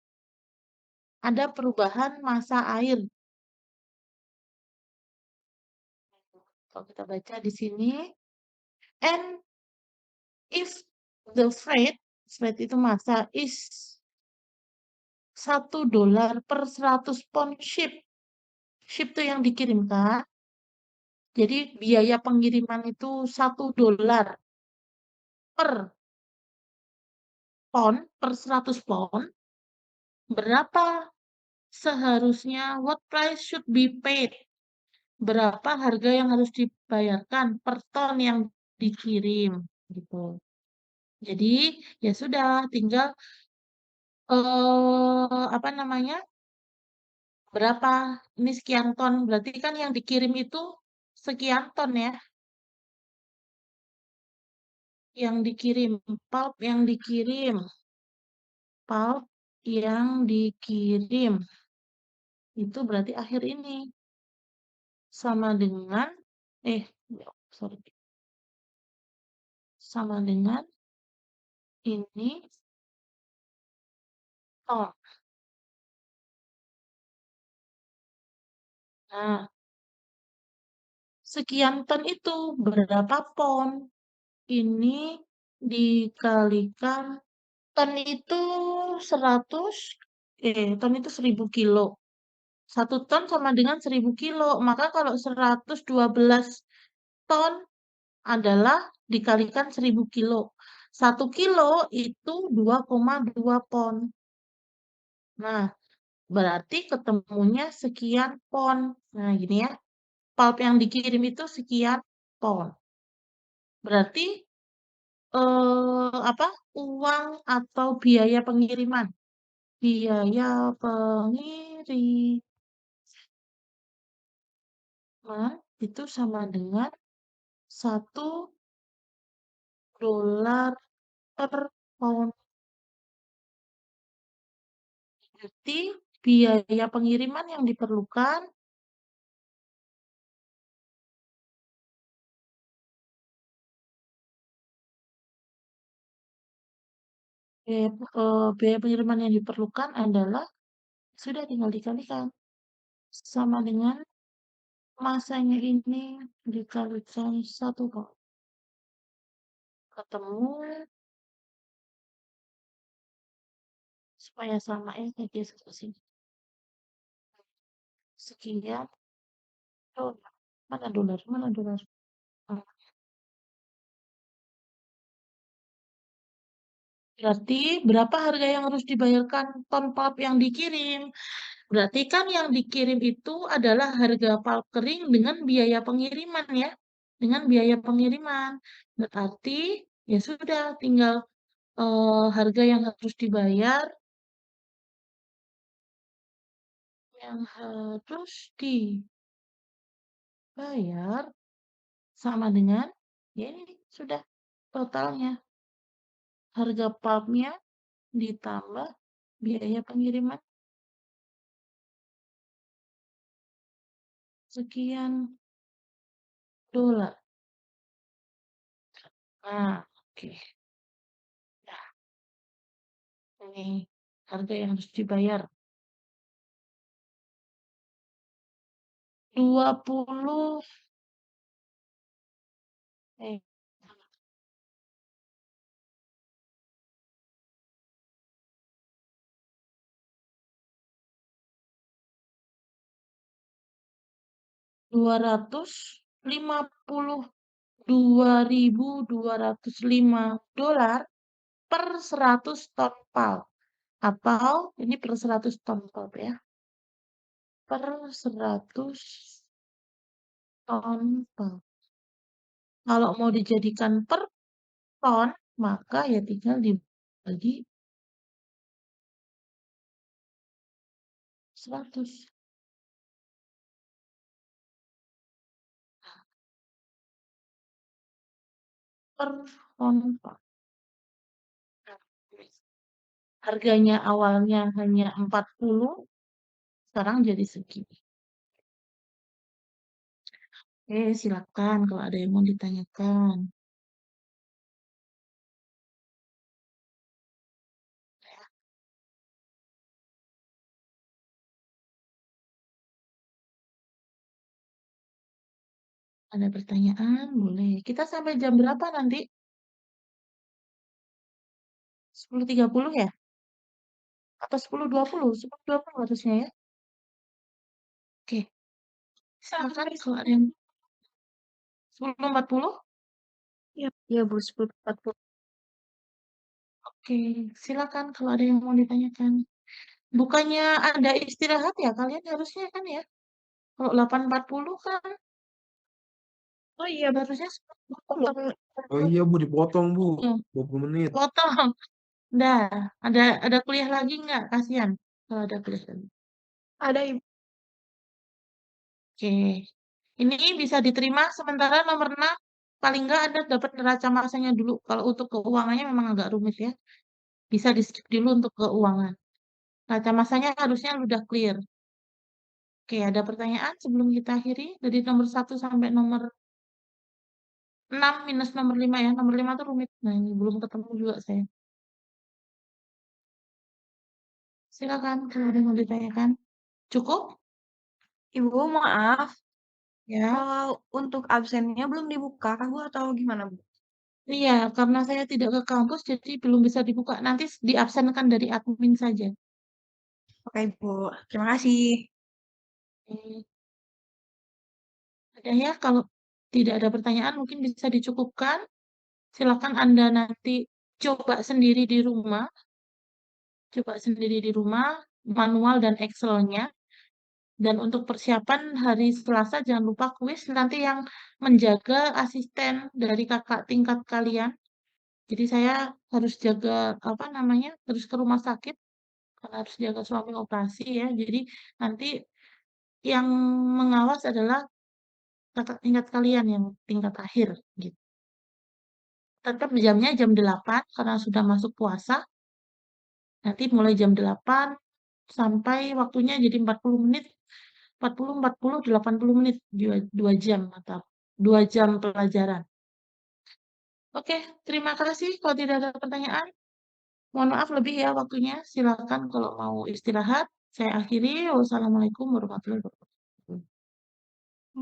Ada perubahan massa air. Kalau kita baca di sini, and if the freight itu massa is 1 dolar per 100 pound ship itu yang dikirimkan. Jadi biaya pengiriman itu 1 dolar per pon per 100 pon, berapa seharusnya, what price should be paid? Berapa harga yang harus dibayarkan per ton yang dikirim gitu. Jadi ya sudah, tinggal apa namanya? Berapa? Ini sekian ton. Berarti kan yang dikirim itu sekian ton ya. Yang dikirim, pulp yang dikirim. Pulp yang dikirim. Itu berarti akhir ini. Sama dengan, sorry. Sama dengan ini ton. Nah, sekian ton itu berapa pon? Ini dikalikan ton itu 100, ton itu 1000 kilo. 1 ton sama dengan 1000 kilo. Maka kalau 112 ton adalah dikalikan 1000 kilo. 1 kilo itu 2,2 pon. Nah, berarti ketemunya sekian pon. Nah, gini ya. Pulp yang dikirim itu sekian pon. Berarti apa? Uang atau biaya pengiriman. Biaya pengiriman itu sama dengan $1 per pound. Berarti biaya pengiriman yang diperlukan biaya pengiriman yang diperlukan adalah sudah tinggal dikalikan sama dengan masanya ini dikalikan 1 pound. Ketemu supaya sama ya kayak dia sini. Sekian dolar. Mana dolar? Mana dolar? Berarti berapa harga yang harus dibayarkan ton pulp yang dikirim? Berarti kan yang dikirim itu adalah harga pulp kering dengan biaya pengiriman ya. Dengan biaya pengiriman. Berarti ya sudah tinggal harga yang harus dibayar. Yang harus dibayar sama dengan, ya ini sudah totalnya. Harga pulpnya ditambah biaya pengiriman. Sekian dolar. Nah, oke. Nah, ini harga yang harus dibayar. 20 eh 252.205 dolar per 100 ton pulp. Atau ini per 100 ton pulp ya. Per 100 ton pulp. Kalau mau dijadikan per ton, maka ya tinggal dibagi 100. Per ton pulp. Harganya awalnya hanya 40, sekarang jadi segini. Silakan kalau ada yang mau ditanyakan. Ada pertanyaan? Boleh. Kita sampai jam berapa nanti? 10.30 ya? Atau 10.20? 10.20 harusnya ya? Oke. Silakan kalau ada yang 10.40? Iya Bu, 10.40. Oke, silakan kalau ada yang mau ditanyakan. Bukannya ada istirahat ya kalian harusnya kan ya? Kalau 8.40 kan Oh iya, harusnya 10. potong. Oh iya Bu, dipotong Bu, Hmm, 20 menit. potong. Dah, ada kuliah lagi nggak? Kasihan kalau ada kuliah lagi. Ada Ibu. Oke. Ini bisa diterima sementara nomor 6. Paling nggak Anda dapat neraca masanya dulu. Kalau untuk keuangannya memang agak rumit ya. Bisa di-skip dulu untuk keuangan. Neraca masanya harusnya udah clear. Oke, ada pertanyaan sebelum kita akhiri? Dari nomor 1 sampai nomor 6 minus nomor 5 ya. Nomor 5 tuh rumit. Nah, ini belum ketemu juga saya. Silakan kalau ada yang mau ditanyakan. Cukup? Ibu, maaf, Ya. kalau untuk absennya belum dibuka kah Bu atau gimana Bu? Iya, karena saya tidak ke kampus, jadi belum bisa dibuka. Nanti diabsenkan dari admin saja. Oke Bu, terima kasih. Oke. Ada ya, kalau tidak ada pertanyaan mungkin bisa dicukupkan. Silakan Anda nanti coba sendiri di rumah. Coba sendiri di rumah, manual dan Excel-nya. Dan untuk persiapan hari Selasa jangan lupa kuis nanti yang menjaga asisten dari kakak tingkat kalian. Jadi saya harus jaga apa namanya? Harus ke rumah sakit karena harus jaga suami operasi ya. Jadi nanti yang mengawas adalah kakak tingkat kalian yang tingkat akhir gitu. Tetap jamnya jam 8 karena sudah masuk puasa. Nanti mulai jam 8 sampai waktunya jadi 40 menit. 40, 80 menit, 2 jam atau 2 jam pelajaran. Oke, terima kasih kalau tidak ada pertanyaan. Mohon maaf lebih ya waktunya. Silakan kalau mau istirahat. Saya akhiri. Wassalamualaikum warahmatullahi wabarakatuh.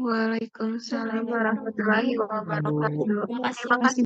Waalaikumsalam warahmatullahi wabarakatuh. Terima kasih. Terima kasih.